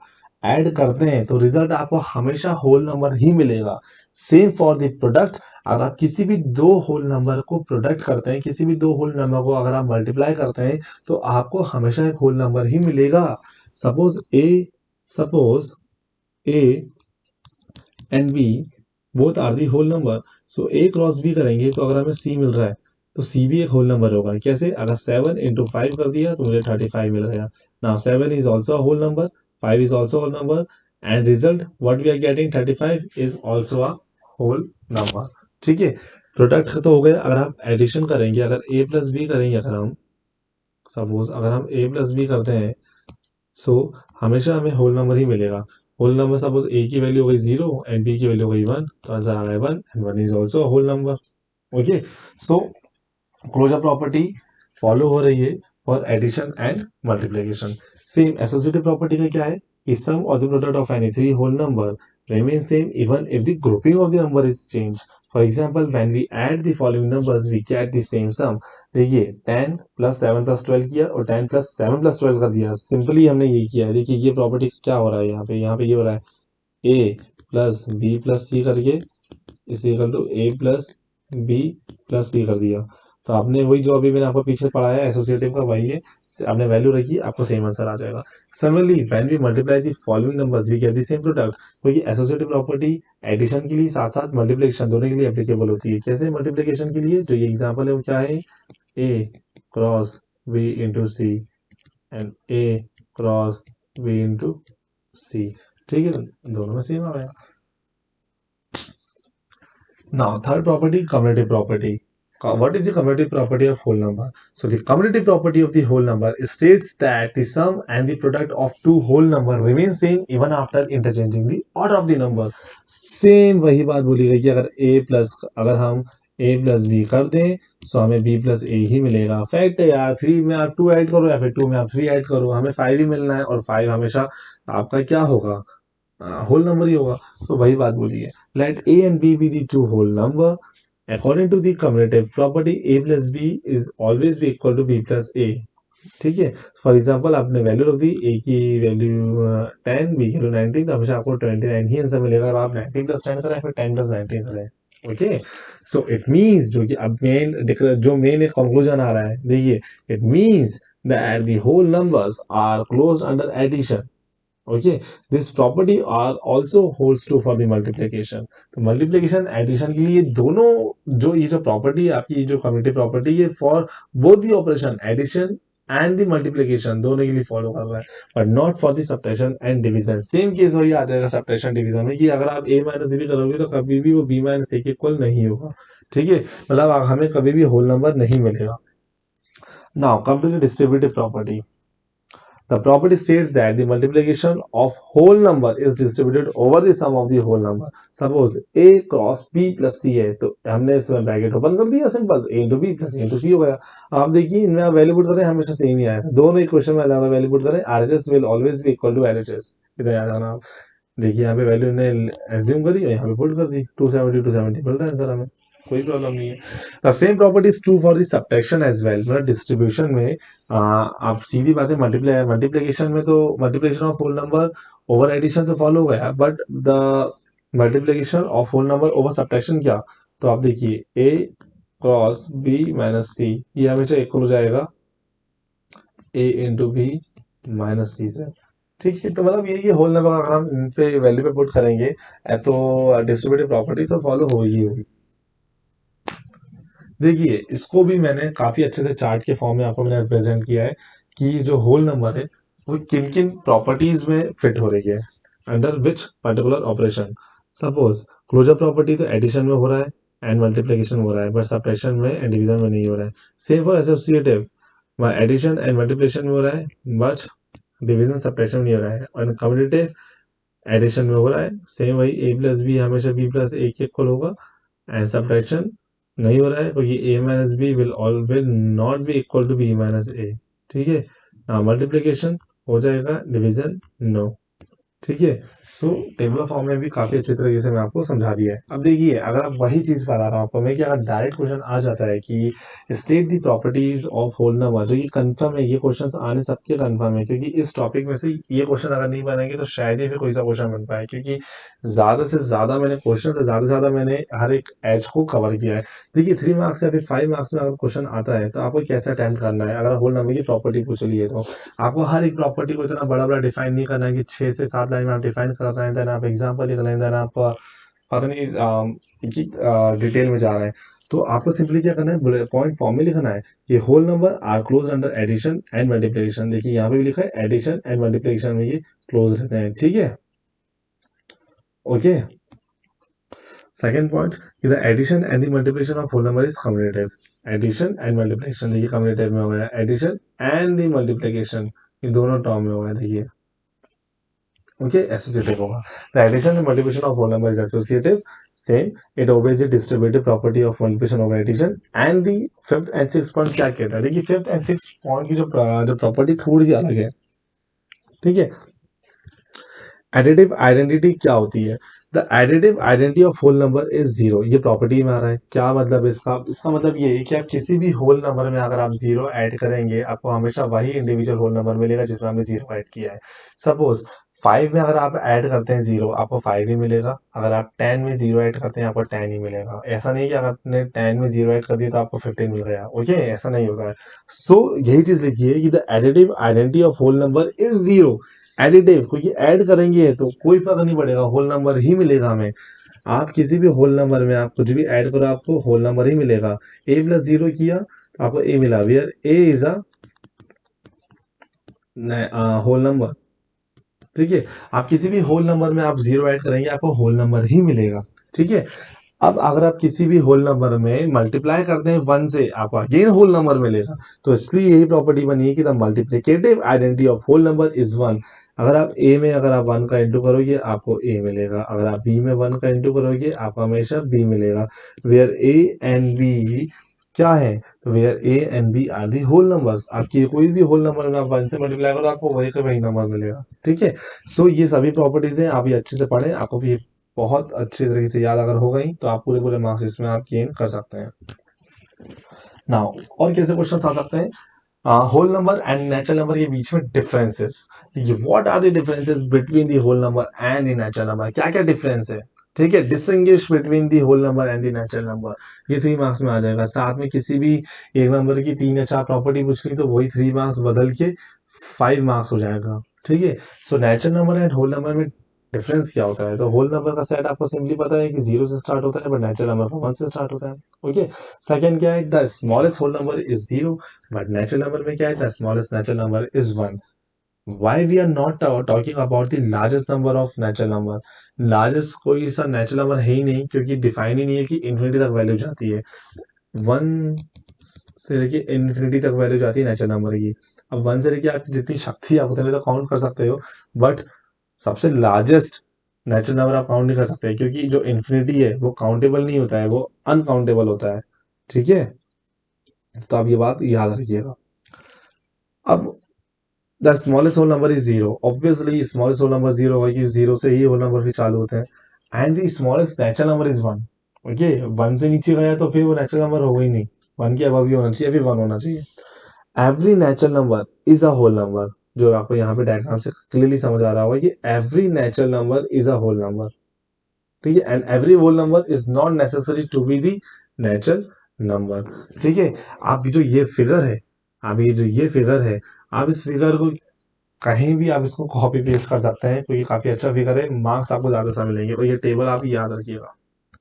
ऐड करते हैं तो रिजल्ट आपको हमेशा होल नंबर ही मिलेगा। सेम फॉर द प्रोडक्ट, अगर आप किसी भी दो होल नंबर को प्रोडक्ट करते हैं, किसी भी दो होल नंबर को अगर आप मल्टीप्लाई करते हैं, तो आपको हमेशा एक होल नंबर ही मिलेगा। Suppose A and B both are the whole number, so A cross B करेंगे तो अगर हमें सी मिल रहा है तो सी भी एक होल नंबर होगा। कैसे? अगर 7 इंटू 5 कर दिया तो मुझे 35 मिल गया। Now 7 is also whole number, 5 is also whole number, and result what we are getting 35 is also a whole number। ठीक है, प्रोडक्ट तो हो गया। अगर आप एडिशन करेंगे, अगर a प्लस बी करेंगे, अगर हम सपोज अगर हम a प्लस बी करते हैं, सो हमेशा हमें होल नंबर ही मिलेगा। होल नंबर सपोज a की वैल्यू हो गई 0 एंड b की वैल्यू हो गई 1, तो आंसर आ गया 1 and 1 is also whole number. Okay, so closure property follow हो रही है for addition and multiplication. Same associative property का क्या है कि सम और the product of any three whole number remain same even if the grouping of the number is changed. For example, when we add the following numbers we get the same sum। देखिए, 10 प्लस 7 प्लस 12 किया और 10 प्लस 7 प्लस 12 कर दिया, सिंपली हमने ये किया है। देखिए, ये प्रॉपर्टी क्या हो रहा है यहाँ पे ये हो रहा है a plus B plus C करके is equal to a plus B plus C कर दिया। तो आपने वही जो अभी मैंने आपको पीछे पढ़ाया एसोसिएटिव का, वही है, आपने वैल्यू रखी, आपको सेम आंसर आ जाएगा। Similarly when we multiply the following numbers we get the same product. क्योंकि एसोसिएटिव प्रॉपर्टी एडिशन के लिए साथ साथ मल्टीप्लिकेशन दोनों के लिए एप्लीकेबल होती है। कैसे मल्टीप्लिकेशन के लिए? जो ये एग्जांपल है वो क्या है, a cross b into C and a cross b into C. ठीक है, दोनों में सेम आ गया। Now third property, commutative property. what is the commutative property of whole number? So the commutative property of the whole number states that the sum and the product of two whole number remain same even after interchanging the order of the number. Same वही बात बोली गई कि अगर हम a plus b कर दें तो हमें b plus a ही मिलेगा। फैक्ट है यार, 3 में आप 2 ऐड करो या फिर 2 में आप 3 ऐड करो, हमें 5 ही मिलना है, और 5 हमेशा आपका क्या होगा, होल नंबर ही होगा। तो वही बात बोली है, late a and b be the two whole number. According to the commutative property, a plus b is always be equal to b plus a. ठीक है, फॉर एग्जाम्पल आपने वैल्यू रख दी, a की वैल्यू 10, b की वैल्यू 19, तो हमेशा आपको 29 ही आंसर मिलेगा। और आप 19 प्लस 10 करें फिर 10 प्लस 19 करें। ओके, सो इट मीन्स जो कि अब मेन एक कंक्लूजन आ रहा है, देखिए, it means that the whole numbers are close under addition. Okay, this property are also holds true for the multiplication. तो मल्टीप्लीकेशन एडिशन के लिए दोनों, जो ये जो प्रॉपर्टी है आपकी, जो कम्युनिटी प्रॉपर्टी है, for both the operation addition and the multiplication दोनों के लिए फॉलो कर रहा है, but not for the subtraction and division. Same case वही आ जाएगा सब्ट्रैक्शन डिवीजन में कि अगर आप a माइनस b करोगे तो कभी भी वो b माइनस a के इक्वल नहीं होगा। ठीक है, मतलब हमें कभी भी होल नंबर नहीं मिलेगा। Now come to the distributive property. The property states that the multiplication of whole number is distributed over the sum of the whole number. Suppose a cross b plus c है, तो हमने इसमें ब्रैकेट ओपन कर दिया, simple, a into b plus a into c हो गया। आप देखिए इनमें आप वैल्यू पुट करें हमेशा सेम ही आएगा, दोनों इक्वेशन में अगर वैल्यू पुट करें RHS will always be equal to LHS। इधर आ जाना आप, देखिए यहाँ पे वैल्यू ने एज्यूम करी और यहाँ पे पुट कर दी, 270 270 मिल रहा है आंसर हमें, कोई प्रॉब्लम नहीं है। The same property is true for the subtraction as well. मतलब डिस्ट्रीब्यूशन में आप सीधी बात है, मल्टीप्लीकेशन में तो multiplication of whole number over addition तो फॉलो हो गया, but the multiplication of whole number over subtraction क्या, तो आप देखिए a cross b minus c, ये हमेशा इक्वल हो जाएगा a into B minus C से। ठीक है, तो मतलब ये होल नंबर अगर हम इन पे वैल्यू पे पुट करेंगे तो डिस्ट्रीब्यूटिव प्रॉपर्टी तो फॉलो होगी होगी। देखिए इसको भी मैंने काफी अच्छे से चार्ट के फॉर्म में आपको मैंने रिप्रेजेंट किया है कि जो होल नंबर है वो किन किन प्रॉपर्टीज में फिट हो रही है, under which particular operation. Suppose closure property तो एडिशन में हो रहा है एंड मल्टीप्लिकेशन हो रहा है, बट सब्ट्रैक्शन में एंड डिवीजन में नहीं हो रहा है। Same for associative, addition and multiplication में हो रहा है बट डिवीजन सब्ट्रैक्शन में नहीं हो रहा है। और कम्युटेटिव एडिशन में हो रहा है, सेम वही a प्लस बी हमेशा b प्लस a के इक्वल होगा, एंड सब्ट्रैक्शन नहीं हो रहा है क्योंकि a minus B will not be equal to b minus a। ठीक है ना, मल्टीप्लीकेशन हो जाएगा, डिवीजन नो। ठीक है, सो टेबल फॉर्म में भी काफी अच्छी तरीके से मैं आपको समझा दिया है। अब देखिए अगर आप वही चीज बता रहा हूँ आपको मैं कि अगर डायरेक्ट क्वेश्चन आ जाता है कि state the properties of whole number, जो कि कंफर्म है, ये क्वेश्चंस आने सबके कंफर्म है, क्योंकि इस टॉपिक में से ये क्वेश्चन अगर नहीं बनेंगे तो शायद ही फिर कोई सा क्वेश्चन बन पाए, क्योंकि ज्यादा से ज्यादा मैंने क्वेश्चन से ज्यादा मैंने हर एक एज को कवर किया है। देखिए 3 मार्क्स या फिर 5 मार्क्स में अगर क्वेश्चन आता है तो आपको कैसे अटेम्प्ट करना है, अगर होल नंबर की प्रॉपर्टी पूछ ली है तो आपको हर एक प्रॉपर्टी को इतना बड़ा बड़ा डिफाइन नहीं करना है कि 6 से 7 लाइन में आप डिफाइन कर रहे हैं, देन आप एग्जांपल लिख रहे हैं, देन आप पता नहीं डिटेल में जा रहे हैं। तो आपको सिंपली क्या करना है, पॉइंट फॉर्म में लिखना है कि whole number are close under addition and multiplication. देखिए यहाँ पे भी लिखा है एडिशन एंड मल्टीप्लिकेशन में ये क्लोज रहते हैं। ठीक है, okay. Second point, the addition and the multiplication of whole number is commutative. Addition and multiplication देखिए कम्युटेटिव में हो गया, एडिशन एंड द मल्टीप्लिकेशन ये दोनों टर्म में हो गया। देखिए ओके, एसोसिएटिव होगा। The addition and multiplication of whole number is associative, same, it obeys the distributive property of multiplication over addition. And the fifth and sixth point क्या कहता है, देखिए फिफ्थ एंड सिक्स्थ पॉइंट की जो प्रॉपर्टी थोड़ी सी अलग है। ठीक है, एडिटिव आइडेंटिटी क्या होती है, the additive identity of whole number is zero. ये प्रॉपर्टी में आ रहा है, क्या मतलब इसका मतलब ये है कि आप किसी भी होल नंबर में अगर आप जीरो ऐड करेंगे आपको हमेशा वही इंडिविजुअल होल नंबर मिलेगा जिसमें आपने जीरो ऐड किया है। सपोज 5 में अगर आप ऐड करते हैं जीरो आपको 5 ही मिलेगा, अगर आप 10 में जीरो ऐड करते हैं आपको 10 ही मिलेगा। ऐसा नहीं कि अगर आपने 10 में जीरो ऐड कर दिया तो आपको 15 मिल गया। ओके, ऐसा नहीं होता है। सो यही चीज लिखिए कि the additive identity of whole number is zero. Additive क्योंकि ऐड करेंगे तो कोई फर्क नहीं पड़ेगा, होल नंबर ही मिलेगा हमें। आप किसी भी होल नंबर में आप कुछ भी ऐड करो आपको होल नंबर ही मिलेगा। a प्लस जीरो किया तो आपको a मिला, where a is a whole number. ठीक है, आप किसी भी होल नंबर में आप जीरो ऐड करेंगे आपको होल नंबर ही मिलेगा। ठीक है, अब अगर आप किसी भी होल नंबर में मल्टीप्लाई करते हैं 1 से, आपको अगेन होल नंबर मिलेगा। तो इसलिए यही प्रॉपर्टी बनी है कि the multiplicative identity of whole number is 1। अगर आप ए में अगर आप 1 का इंटू करोगे आपको ए मिलेगा, अगर आप बी में 1 का इंटू करोगे आपको हमेशा बी मिलेगा। वेयर ए एंड बी क्या है, तो where A and B are the whole numbers. आपकी कोई भी होल नंबर में आप 1 से मल्टीप्लाई करो आपको वही का वही नंबर मिलेगा। ठीक है, सो ये सभी प्रॉपर्टीज हैं, आप ये अच्छे से पढ़ें, आपको भी बहुत अच्छी तरीके से याद अगर हो गई तो आप पूरे पूरे मार्क्स इसमें आप गेन कर सकते हैं। नाउ और कैसे क्वेश्चन आ सकते हैं, whole number and natural number के बीच में differences. What are the differences between the whole number and the natural number, क्या क्या डिफरेंस है। ठीक है, distinguish between the whole number and the natural number, ये 3 मार्क्स में आ जाएगा। साथ में किसी भी एक नंबर की 3 या 4 प्रॉपर्टी पूछ ली तो वही 3 मार्क्स बदल के 5 मार्क्स हो जाएगा। ठीक है, so natural number and whole number में डिफरेंस क्या होता है, तो होल नंबर का सेट आपको सिंपली पता है कि 0 से स्टार्ट होता है, बट नेचुरल नंबर का 1 से स्टार्ट होता है। ओके, सेकंड क्या है, the smallest whole number is 0, but natural number में क्या है, the smallest natural number is 1। Why we are not talking about the largest number of natural number, largest कोई सा नेचुरल नंबर है ही नहीं, क्योंकि डिफाइन ही नहीं है कि इन्फिनिटी तक वैल्यू जाती है, 1 से लेके इन्फिनिटी तक वैल्यू जाती है नेचुरल नंबर की। अब 1 से लेके आप जितनी शक्ति आप उतने तो काउंट कर सकते हो, बट सबसे लार्जेस्ट नेचुरल नंबर आप काउंट नहीं कर सकते, क्योंकि जो इन्फिनिटी है वो काउंटेबल नहीं होता है, वो अनकाउंटेबल होता है। ठीक है, तो आप ये बात याद रखिएगा। अब the smallest whole number is 0, obviously smallest whole number 0 होगा, क्योंकि 0 से ही होल नंबर फिर चालू होते हैं। And the smallest natural number is 1। Okay, 1 से नीचे गया तो फिर वो नेचुरल नंबर होगा ही नहीं, 1 के अबव ही होना चाहिए, फिर 1 होना चाहिए। Every natural number is a whole number, जो आपको यहाँ पे डायग्राम से क्लियरली समझ आ रहा होगा कि every natural number is a whole number. ठीक है, and every whole number is not necessary to be the natural number. ठीक है, आप जो ये फिगर है, आप ये जो ये फिगर है, आप इस फिगर को कहीं भी आप इसको कॉपी पेस्ट कर सकते हैं, क्योंकि काफी अच्छा फिगर है, मार्क्स आपको ज्यादा समय मिलेंगे, और ये टेबल आप याद रखिएगा।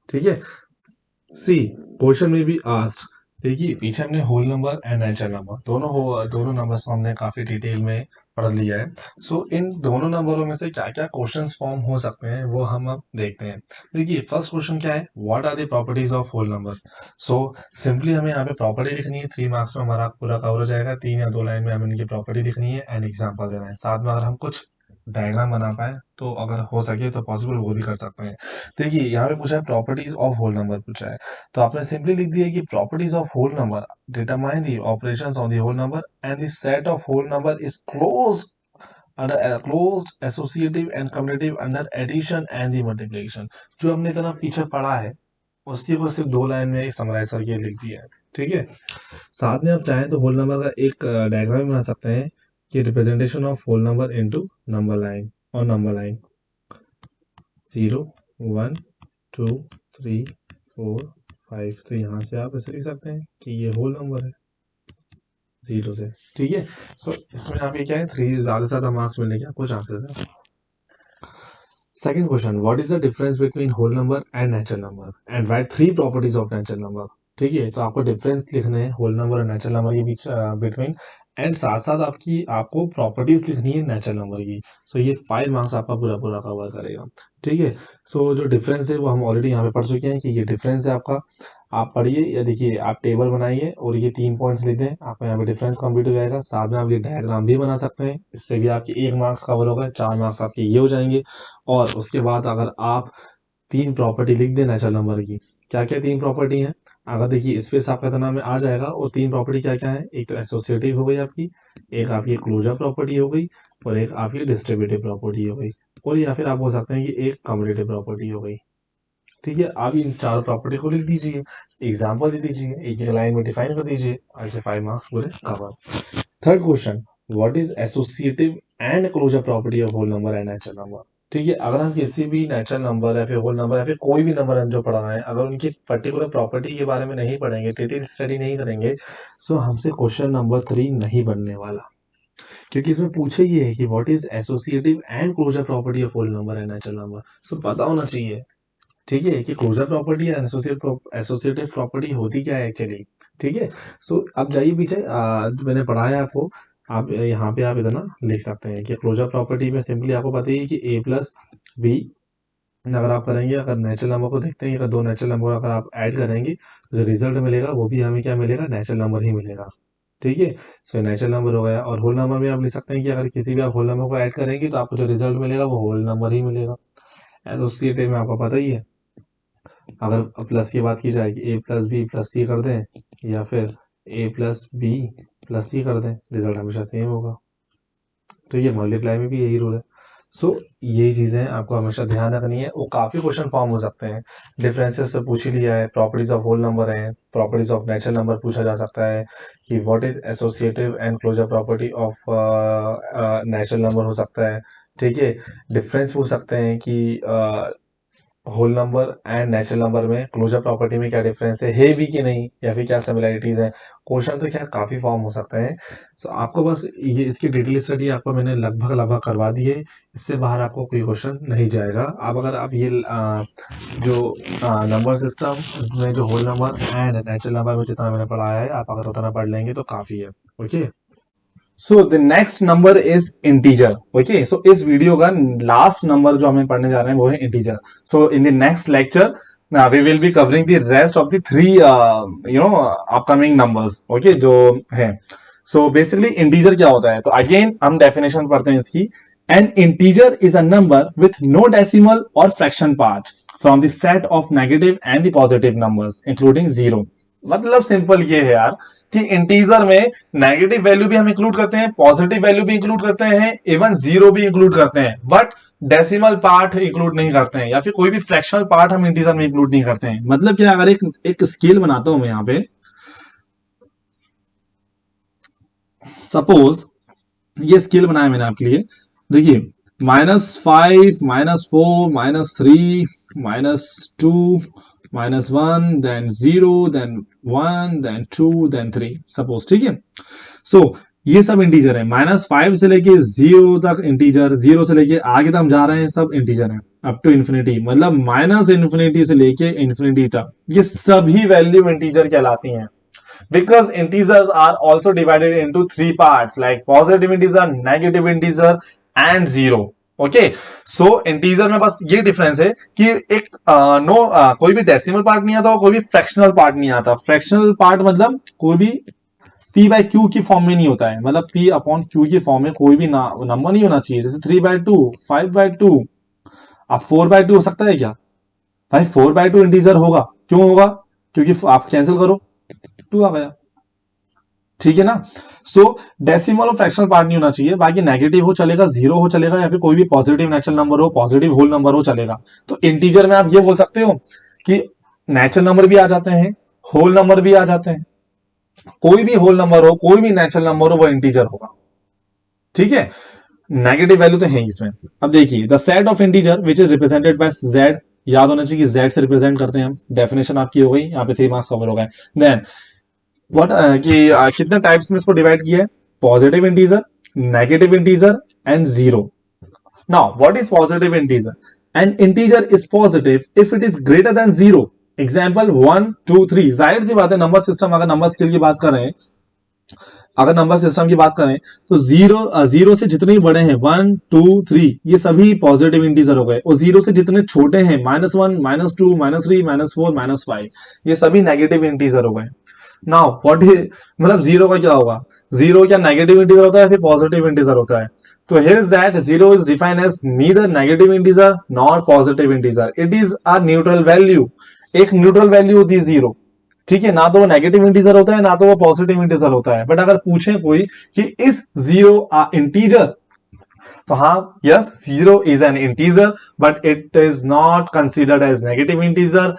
ठीक है, सी क्वेश्चन में भी आस्क्ड, देखिए पीछे हमने whole number and natural number दोनों नंबर्स को हमने काफी डिटेल में पढ़ लिया है। सो इन दोनों नंबरों में से क्या क्या क्वेश्चंस फॉर्म हो सकते हैं वो हम अब देखते हैं। देखिए फर्स्ट क्वेश्चन क्या है, what are the properties of whole number. So simply हमें यहाँ पे प्रॉपर्टी लिखनी है, 3 मार्क्स में हमारा पूरा कवर हो जाएगा, 3 या 2 लाइन में हमें इनकी प्रॉपर्टी लिखनी है एंड एग्जाम्पल देना है। साथ में अगर हम कुछ डायग्राम बना पाए तो अगर हो सके तो पॉसिबल वो भी कर सकते हैं। देखिए यहाँ पे पूछा है प्रॉपर्टीज ऑफ होल नंबर पूछा है, तो आपने सिंपली लिख दिया कि properties of whole number determine the operations on the whole number and the set of whole number is close under closed associative and commutative under addition and the multiplication. जो हमने इतना पीछे पढ़ा है उसी को सिर्फ 2 लाइन में समराइज करके लिख दिया है। ठीक है, साथ में आप चाहें तो होल नंबर का एक डायग्राम बना सकते हैं कि representation of whole number into number line और नंबर लाइन 0 1 2 3 4 5। तो यहाँ से आप ऐसे लिख सकते हैं कि ये होल नंबर है 0 से। ठीक है, सो इसमें आप ये क्या है 3 ज्यादा से ज्यादा मार्क्स मिलने के आपको चांसेस है। Second question, what is the difference between whole number and natural number and write 3 properties of natural number. ठीक है, तो आपको डिफरेंस लिखने हैं होल नंबर और नेचुरल नंबर के बीच बिटवीन, एंड साथ साथ आपको प्रॉपर्टीज लिखनी है नेचुरल नंबर की। सो ये 5 मार्क्स आपका पूरा पूरा कवर करेगा। ठीक है, सो जो डिफरेंस है वो हम ऑलरेडी यहाँ पे पढ़ चुके हैं कि ये डिफरेंस है आपका, आप पढ़िए या देखिए, आप टेबल बनाइए और ये 3 पॉइंट्स लिख दें, आपका यहाँ पे डिफरेंस कंप्लीट हो जाएगा। साथ में आप ये डायग्राम भी बना सकते हैं, इससे भी आपके 1 मार्क्स कवर होगा, 4 मार्क्स आपके ये हो जाएंगे। और उसके बाद अगर आप 3 प्रॉपर्टी लिख दें नेचुरल नंबर की, क्या क्या 3 प्रॉपर्टी हैं, अगर देखिए स्पेस आपका इतना में आ जाएगा, और 3 प्रॉपर्टी क्या क्या है, एक तो एसोसिएटिव हो गई आपकी, एक आपकी क्लोजर प्रॉपर्टी हो गई, और एक आपकी डिस्ट्रीब्यूटिव प्रॉपर्टी हो गई, और या फिर आप बोल सकते हैं कि एक कम्युटेटिव प्रॉपर्टी हो गई। ठीक है, आप इन 4 प्रॉपर्टी को लिख दीजिए, एग्जाम्पल दे दीजिए, एक एक लाइन में डिफाइन कर दीजिए, ऐसे 5 मार्क्स पूरे cover. Third question, what is associative and closure property of whole number and natural number. ठीक है, अगर हम किसी भी नेचुरल नंबर या फिर होल नंबर या फिर कोई भी नंबर हम जो पढ़ रहे हैं, अगर उनकी पर्टिकुलर प्रॉपर्टी के बारे में नहीं पढ़ेंगे, डिटेल स्टडी नहीं करेंगे, सो हमसे क्वेश्चन नंबर 3 नहीं बनने वाला, क्योंकि इसमें पूछे ये है कि what is associative and closure property of whole number and natural number. So पता होना चाहिए, ठीक है, कि closure property and associative property होती क्या है एक्चुअली। ठीक है, सो अब जाइए पीछे, जो मैंने पढ़ाया आपको, आप यहाँ पे आप इतना लिख सकते हैं कि क्लोजर प्रॉपर्टी में सिंपली आपको पता ही है कि ए प्लस बी अगर आप करेंगे, अगर नेचुरल नंबर को देखते हैं, अगर दो नेचुरल नंबर अगर आप ऐड करेंगे तो जो रिजल्ट मिलेगा वो भी हमें क्या मिलेगा, नेचुरल नंबर ही मिलेगा। ठीक है, सो नेचुरल नंबर हो गया। और होल नंबर में आप लिख सकते हैं कि अगर किसी भी आप होल नंबर को ऐड करेंगे तो आपको जो रिजल्ट मिलेगा वो होल नंबर ही मिलेगा। एसोसिएटिव में आपको पता ही है, अगर प्लस की बात की जाए कि ए प्लस बी प्लस सी कर दें या फिर ए प्लस बी प्लस सी कर दें, रिजल्ट हमेशा सेम होगा। ठीक है, मल्टीप्लाई में भी यही रूल है। सो यही चीजें आपको हमेशा ध्यान रखनी है। वो काफी क्वेश्चन फॉर्म हो सकते हैं, डिफरेंसेस से पूछ ही लिया है, प्रॉपर्टीज ऑफ होल नंबर है, प्रॉपर्टीज ऑफ नेचुरल नंबर पूछा जा सकता है कि what is associative and closure property of natural number हो सकता है। ठीक है, डिफरेंस पूछ सकते हैं कि whole number and natural number में क्लोजर प्रॉपर्टी में क्या डिफरेंस है भी कि नहीं, या फिर क्या सिमिलरिटीज हैं। क्वेश्चन तो खैर काफी फॉर्म हो सकते हैं। सो आपको बस ये इसकी डिटेल स्टडी आपको मैंने लगभग लगभग करवा दी है, इससे बाहर आपको कोई क्वेश्चन नहीं जाएगा। अब अगर आप ये जो नंबर सिस्टम में जो whole number and natural number में जितना मैंने पढ़ाया है आप अगर उतना पढ़ लेंगे तो काफी है। Okay, so the next number is integer. Okay, so इस वीडियो का लास्ट नंबर जो हमें पढ़ने जा रहे हैं वो है integer. So in the next lecture we will be covering the rest of the three upcoming numbers. Okay, जो है सो बेसिकली इंटीजर क्या होता है, तो अगेन हम डेफिनेशन पढ़ते हैं इसकी। An integer is a number with no decimal और fraction part from the set of negative and the positive numbers including zero. मतलब सिंपल ये है यार कि इंटीजर में नेगेटिव वैल्यू भी हम इंक्लूड करते हैं, पॉजिटिव वैल्यू भी इंक्लूड करते हैं, इवन जीरो भी इंक्लूड करते हैं, बट डेसिमल पार्ट इंक्लूड नहीं करते हैं, या फिर कोई भी फ्रैक्शनल पार्ट हम इंटीजर में इंक्लूड नहीं करते हैं। मतलब क्या, अगर एक स्केल बनाता हूं मैं यहां पे, सपोज ये स्केल बनाया मैंने आपके लिए, देखिए -5, -4, -3, -2, -1, then 0, then 1, then 2, then 3, suppose. ठीक है, सो ये सब इंटीजर है, -5 से लेके 0 तक इंटीजर, 0 से लेके आगे तक हम जा रहे हैं सब इंटीजर है, अप टू इन्फिनिटी, मतलब -इन्फिनिटी से लेके इन्फिनिटी तक ये सभी वैल्यू इंटीजर कहलाती हैं। Because integers are also divided into three parts like positive integer, negative integer and zero. Okay, so integer में बस ये डिफरेंस है कि एक कोई भी डेसिमल पार्ट नहीं आता और कोई भी फ्रैक्शनल पार्ट नहीं आता। फ्रैक्शनल पार्ट मतलब कोई भी पी बाय क्यू की फॉर्म में नहीं होता है, मतलब पी अपॉन क्यू की फॉर्म में कोई भी नंबर नहीं होना चाहिए, जैसे 3/2, 5/2। अब 4/2 हो सकता है क्या भाई? 4/2 इंटीजर होगा, क्यों होगा? क्योंकि आप कैंसिल करो, 2 आ गया। ठीक है ना, सो डेसिमल और फ्रैक्शनल पार्ट नहीं होना चाहिए, बाकी नेगेटिव हो चलेगा, जीरो हो चलेगा, या फिर कोई भी पॉजिटिव नेचुरल नंबर हो, पॉजिटिव होल नंबर हो चलेगा। तो इंटीजर में आप ये बोल सकते हो कि नेचुरल नंबर भी आ जाते हैं, होल नंबर भी आ जाते हैं, कोई भी होल नंबर हो, कोई भी नेचुरल नंबर हो, वो इंटीजर होगा। ठीक है, नेगेटिव वैल्यू तो है इसमें। अब देखिए, the set of integer which is represented by Z, याद होना चाहिए कि जेड से रिप्रेजेंट करते हैं हम। डेफिनेशन आपकी हो गई, यहाँ पे 3 मार्क्स कवर हो गए। देन व्हाट कितने टाइप्स में इसको डिवाइड किया है? Positive integer, negative integer and zero. Now what is positive integer? N integer is positive if it is greater than zero. Example 1, 2, 3। जाहिर सी बात है, नंबर सिस्टम अगर नंबर स्केल की बात करें, अगर नंबर सिस्टम की बात करें तो जीरो से जितने बड़े हैं 1, 2, 3 ये सभी पॉजिटिव इंटीजर हो गए, और जीरो से जितने छोटे हैं -1, -2, -3, -4, -5 ये सभी नेगेटिव इंटीजर हो गए। नाउ व्हाट इज, मतलब जीरो का क्या होगा? जीरो क्या नेगेटिव इंटीजर होता है फिर पॉजिटिव इंटीजर होता है? तो here is that zero is defined as neither negative integer nor positive integer, it is a neutral value. एक न्यूट्रल वैल्यू होती है जीरो। ठीक है, ना तो वो नेगेटिव इंटीजर होता है ना तो वो पॉजिटिव इंटीजर होता है। बट अगर पूछे कोई कि इज जीरो अ इंटीजर, तो हाँ, yes, zero is an integer but it is not considered as negative integer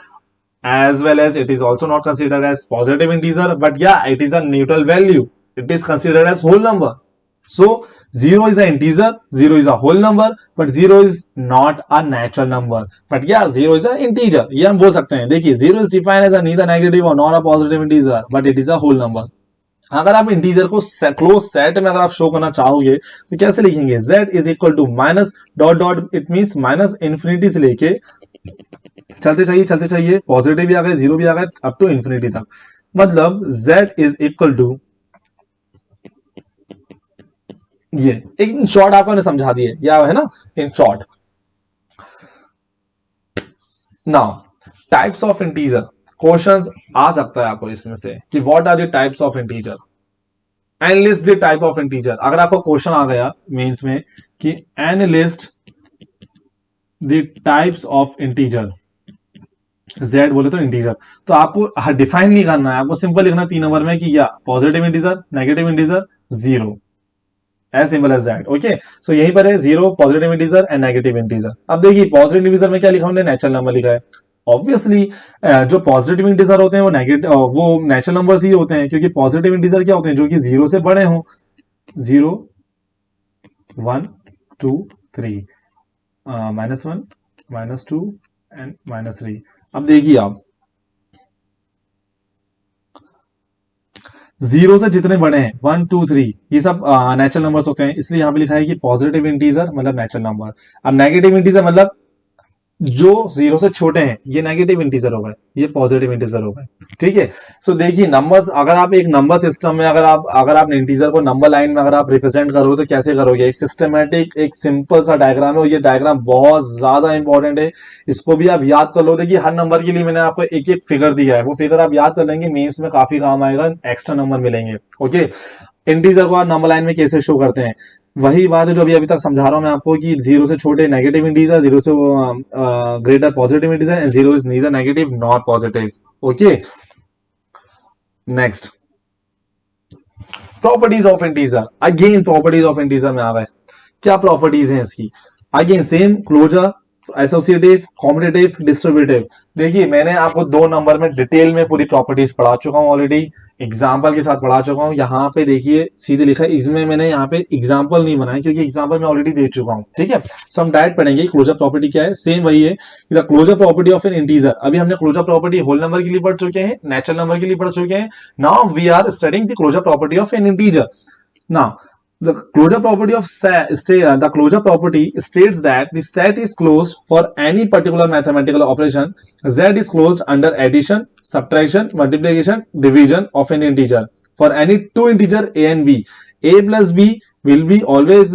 as well as it is also not considered as positive integer, but yeah, it is a neutral value, it is considered as whole number. So 0 is an integer, 0 is a whole number, but 0 is not a natural number, but yeah, 0 is an integer, ये हम बोल सकते हैं। देखिए, 0 is defined as a neither negative or nor a positive integer, but it is a whole number। अगर आप इंटीजर को क्लोज सेट में अगर आप शो करना चाहोगे तो कैसे लिखेंगे? z is equal to minus dot dot, it mean minus infinity से लेके चलते चाहिए, पॉजिटिव भी आ गए, जीरो भी आ गए, अप टू इंफिनिटी तक। मतलब z इज इक्वल टू, ये एक शॉर्ट आपको समझा दिए, या है ना, in short now types of integer, questions आ सकता है आपको इसमें से कि what are the types of integer and list the type of integer. अगर आपको क्वेश्चन आ गया मेंस में कि and list the types of integer, Z बोले तो इंटीजर, तो आपको डिफाइन नहीं करना है, आपको सिंपल लिखना 3 नंबर में कि या positive integer, negative integer, zero, as simple as that. Okay, so यहीं पर है zero, positive integer and negative integer. अब देखिए पॉजिटिव इंटीजर में क्या लिखा हमने, नेचुरल नंबर लिखा है। ऑब्वियसली जो पॉजिटिव इंटीजर होते हैं वो नेगेटिव, वो नेचुरल नंबर्स ही होते हैं, क्योंकि पॉजिटिव इंटीजर क्या होते हैं, जो कि जीरो से बड़े हों, 0 1 2 3, -1 -2 एंड -3। अब देखिए आप जीरो से जितने बड़े हैं 1 2 3 ये सब नेचुरल नंबर्स होते हैं, इसलिए यहां पे लिखा है कि पॉजिटिव इंटीजर मतलब नेचुरल नंबर। अब नेगेटिव इंटीजर मतलब जो जीरो से छोटे हैं, ये नेगेटिव इंटीजर हो गए, ये पॉजिटिव इंटीजर हो गए। ठीक है, सो देखिए नंबर्स, अगर आप एक नंबर सिस्टम में अगर आप इंटीजर को नंबर लाइन में अगर आप रिप्रेजेंट करोगे तो कैसे करोगे, एक सिस्टमेटिक एक सिंपल सा डायग्राम है, और ये डायग्राम बहुत ज्यादा इंपॉर्टेंट है, इसको भी आप याद कर लो। देखिए हर नंबर के लिए मैंने आपको एक एक फिगर दिया है, वो फिगर आप याद कर लेंगे, मेंस में काफी काम आएगा, एक्स्ट्रा नंबर मिलेंगे। ओके, इंटीजर को आप नंबर लाइन में कैसे शो करते हैं, वही बात है जो अभी तक समझा रहा हूं मैं आपको कि जीरो से छोटे नेगेटिव इंटीजर, जीरो से greater positive integer and zero is neither negative nor positive. Okay, next properties of integer. Again properties of integer में आ गए, क्या प्रॉपर्टीज हैं इसकी, again same, closure, associative, competitive, distributive. देखिए मैंने आपको 2 नंबर में डिटेल में पूरी प्रॉपर्टीज पढ़ा चुका हूं ऑलरेडी, एग्जाम्पल के साथ पढ़ा चुका हूं। यहाँ पे देखिए सीधे लिखा है, इसमें मैंने यहाँ पे एग्जाम्पल नहीं बनाया क्योंकि एग्जाम्पल मैं ऑलरेडी दे चुका हूं। ठीक है, सो हम डायरेक्ट पढ़ेंगे क्लोजर प्रॉपर्टी क्या है, सेम वही है, the closure property of an integer. अभी हमने क्लोजर प्रॉपर्टी होल नंबर के लिए पढ़ चुके हैं, नेचुरल नंबर के लिए पढ़ चुके हैं। Now we are studying the closure property of an integer. Now the closure property of the closure property states that the set is closed for any particular mathematical operation. Z is closed under addition, subtraction, multiplication, division of an integer for any two integer a and b. A plus b will be always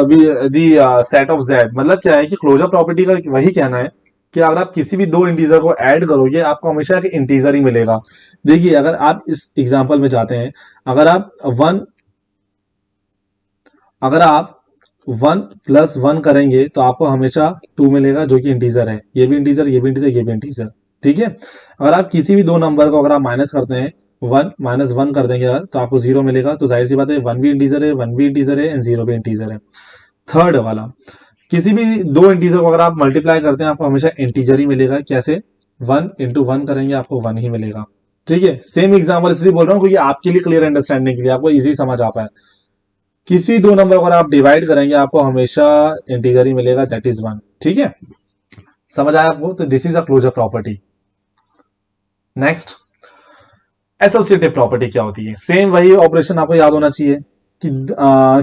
be the set of Z। मतलब क्या है कि क्लोजर प्रॉपर्टी का वही कहना है कि अगर आप किसी भी 2 इंटीजर को ऐड करोगे आपको हमेशा एक इंटीजर ही मिलेगा। देखिए अगर आप इस एग्जांपल में जाते हैं, अगर आप 1 + 1 करेंगे तो आपको हमेशा 2 मिलेगा जो कि इंटीजर है, ये भी इंटीजर, ये भी इंटीजर, ये भी इंटीजर। ठीक है, अगर आप किसी भी 2 नंबर को अगर आप माइनस करते हैं, 1 - 1 कर देंगे अगर, तो आपको 0 मिलेगा। तो जाहिर सी बात है 1 भी इंटीजर है, 1 भी इंटीजर है एंड 0 भी इंटीजर है। थर्ड वाला, किसी भी 2 इंटीजर को अगर आप मल्टीप्लाई करते हैं आपको हमेशा इंटीजर ही मिलेगा। कैसे, 1 × 1 करेंगे आपको 1 ही मिलेगा। ठीक है, सेम एग्जाम्पल इसलिए बोल रहा हूं क्योंकि आपके लिए क्लियर अंडरस्टैंडिंग के लिए, आपको इजी समझ आ पाए। किसी भी 2 नंबर को अगर आप डिवाइड करेंगे आपको हमेशा इंटीजर ही मिलेगा, दैट इज 1। ठीक है, समझ आया आपको, तो this is a closure property. Next associative property क्या होती है, सेम वही ऑपरेशन आपको याद होना चाहिए कि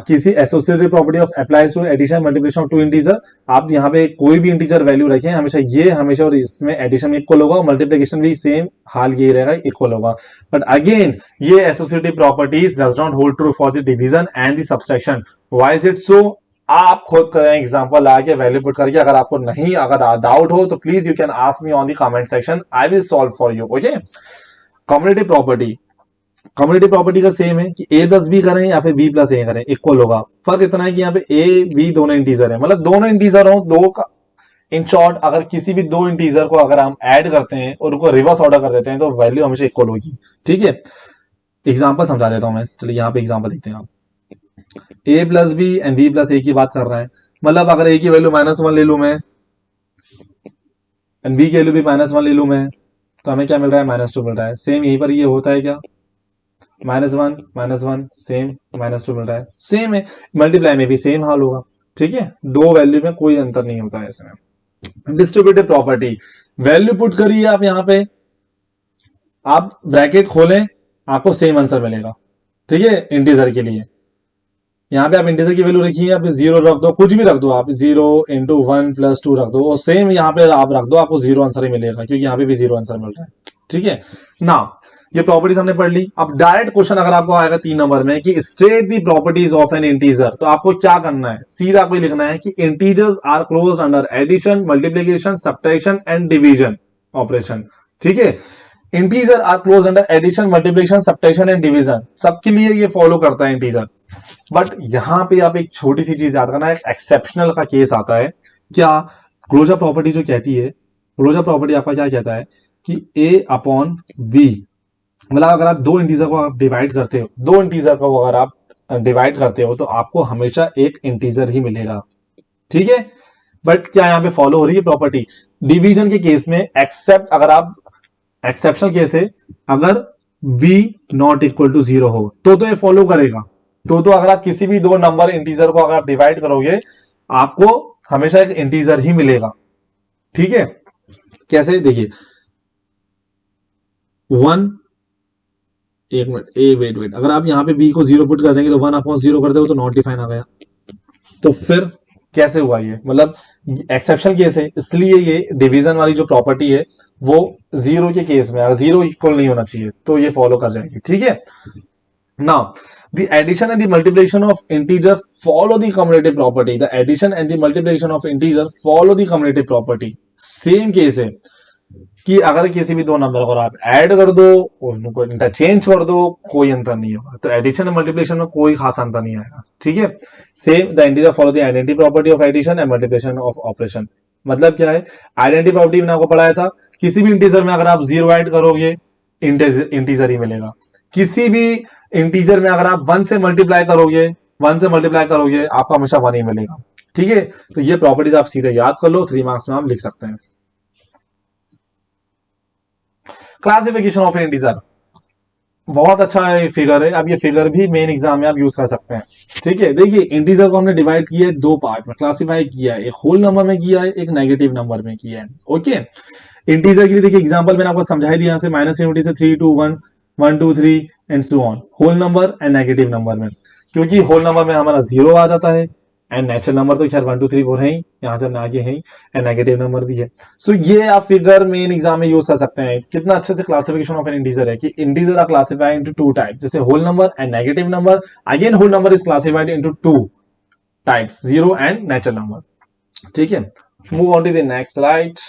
किसी associative property of applies to addition multiplication of 2 integer. आप यहाँ पे कोई भी इंटीजर वैल्यू रखें हमेशा ये हमेशा, और इसमें एडिशन में इक्वल होगा और मल्टीप्लिकेशन भी सेम हाल यही रहेगा, इक्वल होगा। बट अगेन ये associative properties does not hold true for the division and the subtraction. Why is it so, आप खुद करें एग्जांपल आके वैल्यू पुट करके, अगर आपको नहीं, अगर डाउट हो तो please you can ask me on the comment section, I will solve for you. Okay, community property, community property का सेम है कि a + b करें या फिर b + a करें इक्वल होगा। फर्क इतना है कि यहाँ पे a b दोनों इंटीजर है, मतलब दोनों इंटीजर हो, दो का इन शॉर्ट अगर किसी भी 2 इंटीजर को अगर हम ऐड करते हैं और उनको रिवर्स ऑर्डर कर देते हैं तो वैल्यू हमेशा इक्वल होगी। ठीक है, एग्जाम्पल समझा देता हूं मैं, चलिए यहाँ पे एग्जाम्पल देखते हैं। आप a + b and b + a की बात कर रहे हैं, मतलब अगर a की वैल्यू -1 ले लू मैं एंड b की वैल्यू भी -1 ले लू मैं, तो हमें क्या मिल रहा है, -2 मिल रहा है। सेम यहीं पर ये होता है क्या, -1 -1 सेम, -2 मिल रहा है, सेम है। मल्टीप्लाई में भी सेम हाल होगा। ठीक है, 2 वैल्यू में कोई अंतर नहीं होता है इसमें। डिस्ट्रीब्यूटिव प्रॉपर्टी, वैल्यू पुट करिए आप यहाँ पे, आप ब्रैकेट खोलें आपको सेम आंसर मिलेगा। ठीक है, इंटीजर के लिए यहाँ पे आप इंटीजर की वैल्यू रखिए, आप 0 रख दो, कुछ भी रख दो, आप 0 × 1 + 2 रख दो और सेम यहाँ पे आप रख दो, आपको 0 आंसर ही मिलेगा क्योंकि यहाँ पे भी 0 आंसर मिल रहा है। ठीक है, नाउ ये प्रॉपर्टीज हमने पढ़ ली। अब डायरेक्ट क्वेश्चन अगर आपको आएगा 3 नंबर में कि state the properties of an integer, तो आपको क्या करना है, सीधा कोई लिखना है कि integers are close under addition, multiplication, subtraction and division operation. ठीक है, integer are close under addition, multiplication, subtraction and division, सबके लिए ये फॉलो करता है इंटीजर। बट यहां पे आप एक छोटी सी चीज याद करना, एक एक्सेप्शनल का केस आता है। क्या क्लोजर प्रॉपर्टी जो कहती है, क्लोजर प्रॉपर्टी आपका क्या कहता है कि a अपॉन b, मतलब अगर आप दो इंटीजर को आप डिवाइड करते हो, दो इंटीजर को अगर आप डिवाइड करते हो तो आपको हमेशा एक इंटीजर ही मिलेगा। ठीक है, बट क्या यहां पे फॉलो हो रही है प्रॉपर्टी डिवीजन के केस में, एक्सेप्ट अगर आप एक्सेप्शनल केस है, अगर b नॉट इक्वल टू 0 हो तो ये फॉलो करेगा। तो अगर आप किसी भी दो नंबर इंटीजर को अगर आप डिवाइड करोगे आपको हमेशा एक इंटीजर ही मिलेगा। ठीक है, कैसे देखिए, 1, एक मिनट, वेट, अगर आप यहां पे b को 0 पुट कर देंगे तो 1 अपॉन 0 कर दोगे तो नॉट डिफाइन आ गया। तो फिर कैसे हुआ ये, मतलब एक्सेप्शन केस है, इसलिए ये डिवीजन वाली जो प्रॉपर्टी है वो 0 के केस में अगर 0 इक्वल नहीं होना चाहिए तो ये फॉलो कर जाएगी। ठीक है, now the addition and the multiplication of integer follow the commutative property, the addition and the multiplication of integer follow the commutative property। Same case है कि अगर किसी भी दो नंबर को आप ऐड कर दो, उनको इंटरचेंज कर दो, कोई अंतर नहीं होगा। तो एडिशन और मल्टीप्लिकेशन में कोई खास अंतर नहीं आएगा। ठीक है, same the integer follow the identity property of addition and multiplication of operation. मतलब क्या है, आइडेंटिटी प्रॉपर्टी मैंने आपको पढ़ाया था, किसी भी इंटीजर में अगर आप 0 ऐड करोगे इंटीजर ही मिलेगा। किसी भी इंटीजर में अगर आप 1 से मल्टीप्लाई करोगे, आपको हमेशा 1 ही मिलेगा। ठीक है, तो ये प्रॉपर्टीज आप सीधे याद कर लो, 3 मार्क्स में आप लिख सकते हैं। क्लासिफिकेशन ऑफ इंटीजर बहुत अच्छा फिगर है। अब ये फिगर भी मेन एग्जाम में आप यूज कर सकते हैं। ठीक है, देखिए इंटीजर को हमने डिवाइड किया है दो पार्ट में, क्लासिफाई किया है, एक होल नंबर में किया है, एक नेगेटिव नंबर में किया है। ओके, इंटीजर के लिए देखिए एग्जांपल मैंने आपको समझाई दिया हमसे -3 से 3 2 1 1 2 3 and so on, whole number and negative number में, क्योंकि होल नंबर में हमारा 0 आ जाता है एंड नेचुरल नंबर तो खैर 1 2 3 4 है ही, यहां से आगे है एंड नेगेटिव नंबर भी है। सो ये आप फिगर मेन एग्जाम में यूज कर सकते हैं। कितना अच्छे से क्लासिफिकेशन ऑफ एन इंटीजर है कि integer are classified into 2 type, जैसे whole number and negative number. Again whole number is classified into 2 types, 0 and natural number. ठीक है, move on to the next slide.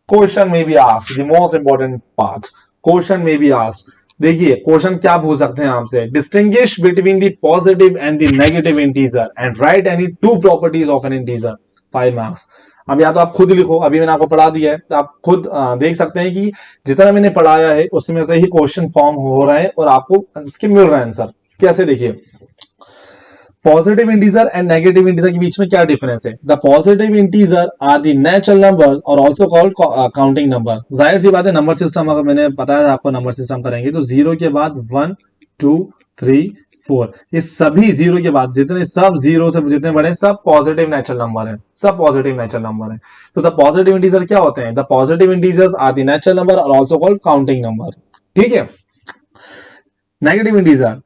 Question में be asked, the most important part, question में बी आस्क्ड। देखिए क्वेश्चन क्या पूछ सकते हैं आपसे, distinguish between the positive and the negative integer and write any 2 properties of an integer, 5 marks. अब या तो आप खुद लिखो, अभी मैंने आपको पढ़ा दिया है तो आप खुद देख सकते हैं कि जितना मैंने पढ़ाया है उसमें से ही क्वेश्चन फॉर्म हो रहा है और आपको उसके मिल रहा है आंसर। कैसे, देखिए positive integer and negative integer के बीच में क्या डिफरेंस है। The positive integer are the natural numbers और आल्सो कॉल्ड काउंटिंग नंबर। जाहिर सी बात है नंबर सिस्टम, अगर मैंने बताया था आपको नंबर सिस्टम करेंगे तो 0 के बाद 1 2 3 4, ये सभी 0 के बाद जितने सब 0 से जितने बड़े सब पॉजिटिव नेचुरल नंबर है, सब पॉजिटिव नेचुरल नंबर है। तो द पॉजिटिव इंटीजर क्या होते हैं, the positive integers are the natural number और आल्सो कॉल्ड काउंटिंग नंबर। ठीक है, नेगेटिव इंटीजर,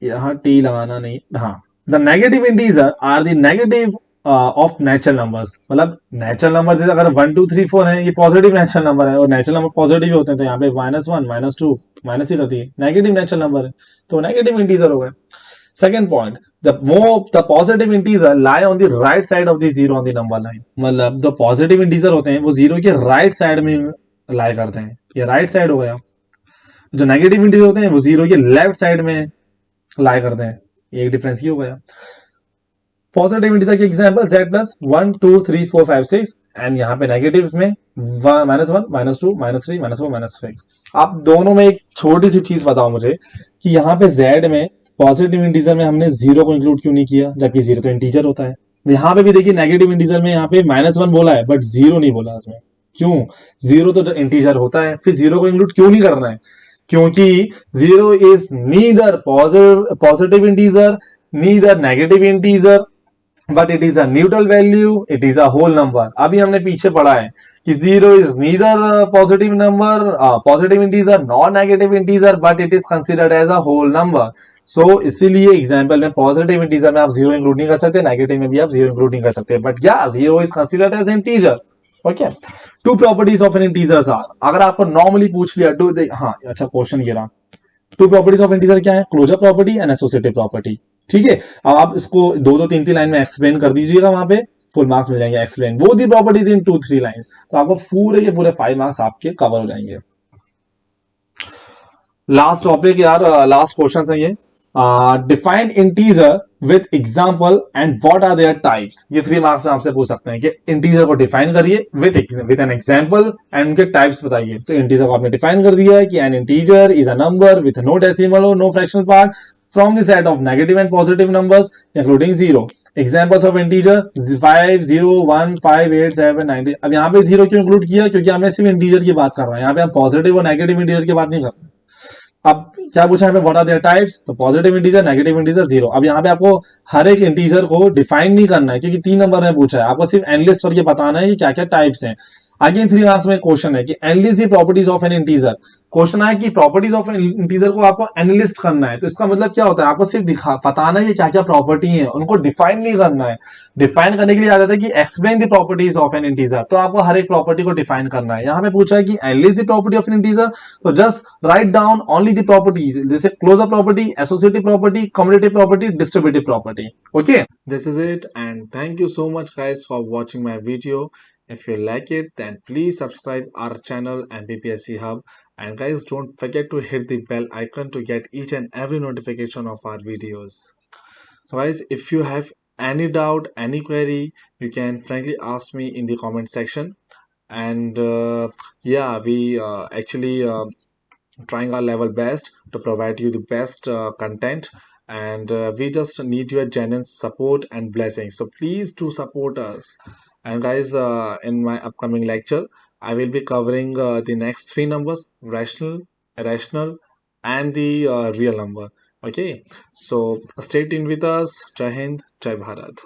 यहां टी लगाना नहीं, हाँ, the negative integer are the negative of natural numbers. मतलब नेचुरल नंबर जैसे अगर 1 2 3 4 है, ये पॉजिटिव नेचुरल नंबर है और नेचुरल नंबर पॉजिटिव होते हैं, तो यहाँ पे -1 -2 माइनस ही रहती है, नेगेटिव नेचुरल नंबर है तो नेगेटिव इंटीजर हो गए। Second point, the positive integer lie on the right side of the 0 on the number line. मतलब जो पॉजिटिव इंटीजर होते हैं वो 0 के राइट साइड में लाई करते हैं, ये राइट साइड हो गया। जो नेगेटिव इंटीजर होते हैं वो 0 के लेफ्ट साइड में लाई करते हैं, एक डिफरेंस ये हो गया। पॉजिटिव इंटीजर के एग्जांपल z प्लस 1 2 3 4 5 6 एंड यहाँ पे नेगेटिव में -1 -2 -3 -4 -5। आप दोनों में एक छोटी सी चीज बताओ मुझे कि यहाँ पे z में पॉजिटिव इंटीजर में हमने 0 को इंक्लूड क्यों नहीं किया, जबकि 0 तो इंटीजर होता है। यहाँ पे भी देखिए नेगेटिव इंटीजर में यहाँ पे -1 बोला है बट 0 नहीं बोला उसमें, क्यों, 0 तो इंटीजर होता है, फिर 0 को इंक्लूड क्यों नहीं करना है, क्योंकि 0 is neither positive integer neither negative integer but it is a neutral value, it is a whole number. अभी हमने पीछे पढ़ा है कि 0 is neither positive number positive integer nor negative integer but it is considered as a whole number. So इसीलिए एग्जांपल में पॉजिटिव इंटीजर में आप 0 इंक्लूड नहीं कर सकते, नेगेटिव में भी आप 0 इंक्लूड नहीं कर सकते, बट या 0 is considered as integer. Okay, two properties of an integers are, अगर आपको नॉर्मली पूछ लिया टू, हाँ अच्छा क्वेश्चन ये रहा, टू प्रॉपर्टीज ऑफ इंटीजर क्या है, closure property and associative property. ठीक है, अब आप इसको दो दो तीन तीन लाइन में एक्सप्लेन कर दीजिएगा, वहां पे फुल मार्क्स मिल जाएंगे। एक्सप्लेन वो दी प्रॉपर्टीज इन 2-3 लाइंस, तो आपको पूरे के पूरे 5 मार्क्स आपके कवर हो जाएंगे। लास्ट टॉपिक यार, लास्ट क्वेश्चन है ये, define integer with example and what are their types. ये 3 मार्क्स में आपसे पूछ सकते हैं कि इंटीजर को डिफाइन करिए विथ एन एग्जांपल एंड उनके टाइप्स बताइए। तो इंटीजर को आपने डिफाइन कर दिया है कि an integer is a number with no decimal और no fractional part from the set of negative and positive numbers including zero. Examples of integer 5, 0, 1, 5, 8, 7, 9। अब यहाँ पे जीरो क्यों इंक्लूड किया, क्योंकि हमने सिर्फ इंटीजर की बात कर रहे हैं, यहाँ पे हम पॉजिटिव और नेगेटिव इंटीजर की बात नहीं कर रहे। अब क्या पूछा है, व्हाट आर देयर टाइप्स, तो positive integer, negative integer, zero. अब यहाँ पे आपको हर एक इंटीजर को डिफाइन नहीं करना है, क्योंकि 3 नंबर में पूछा है, आपको सिर्फ एनलिस्ट करके बताना है कि क्या क्या टाइप्स हैं। अगेन 3 मार्क्स में क्वेश्चन है कि enlist the properties of an integer. Question है कि प्रॉपर्टीज ऑफ एन इंटीजर को आपको एनालिस्ट करना है, तो इसका मतलब क्या होता है, आपको सिर्फ दिखा बताना है कि क्या क्या प्रॉपर्टी है, उनको डिफाइन नहीं करना है। डिफाइन करने के लिए आ जाता है कि explain the properties of an integer, तो आपको हर एक प्रॉपर्टी को डिफाइन करना है। यहाँ पे पूछा है कि analyst the property of an integer, तो just write down only the properties, जैसे closure property, associative property, commutative property, distributive property. Okay, this is it and thank you so much guys for watching my video. If you like it, then please subscribe our channel MBBSC Hub, and guys, don't forget to hit the bell icon to get each and every notification of our videos. So guys, if you have any doubt, any query, you can frankly ask me in the comment section. And yeah, we actually trying our level best to provide you the best content, and we just need your genuine support and blessings, so please do support us. And guys, in my upcoming lecture I will be covering the next 3 numbers: rational, irrational, and the real number. Okay, so stay tuned with us. Jai Hind, Jai Bharat.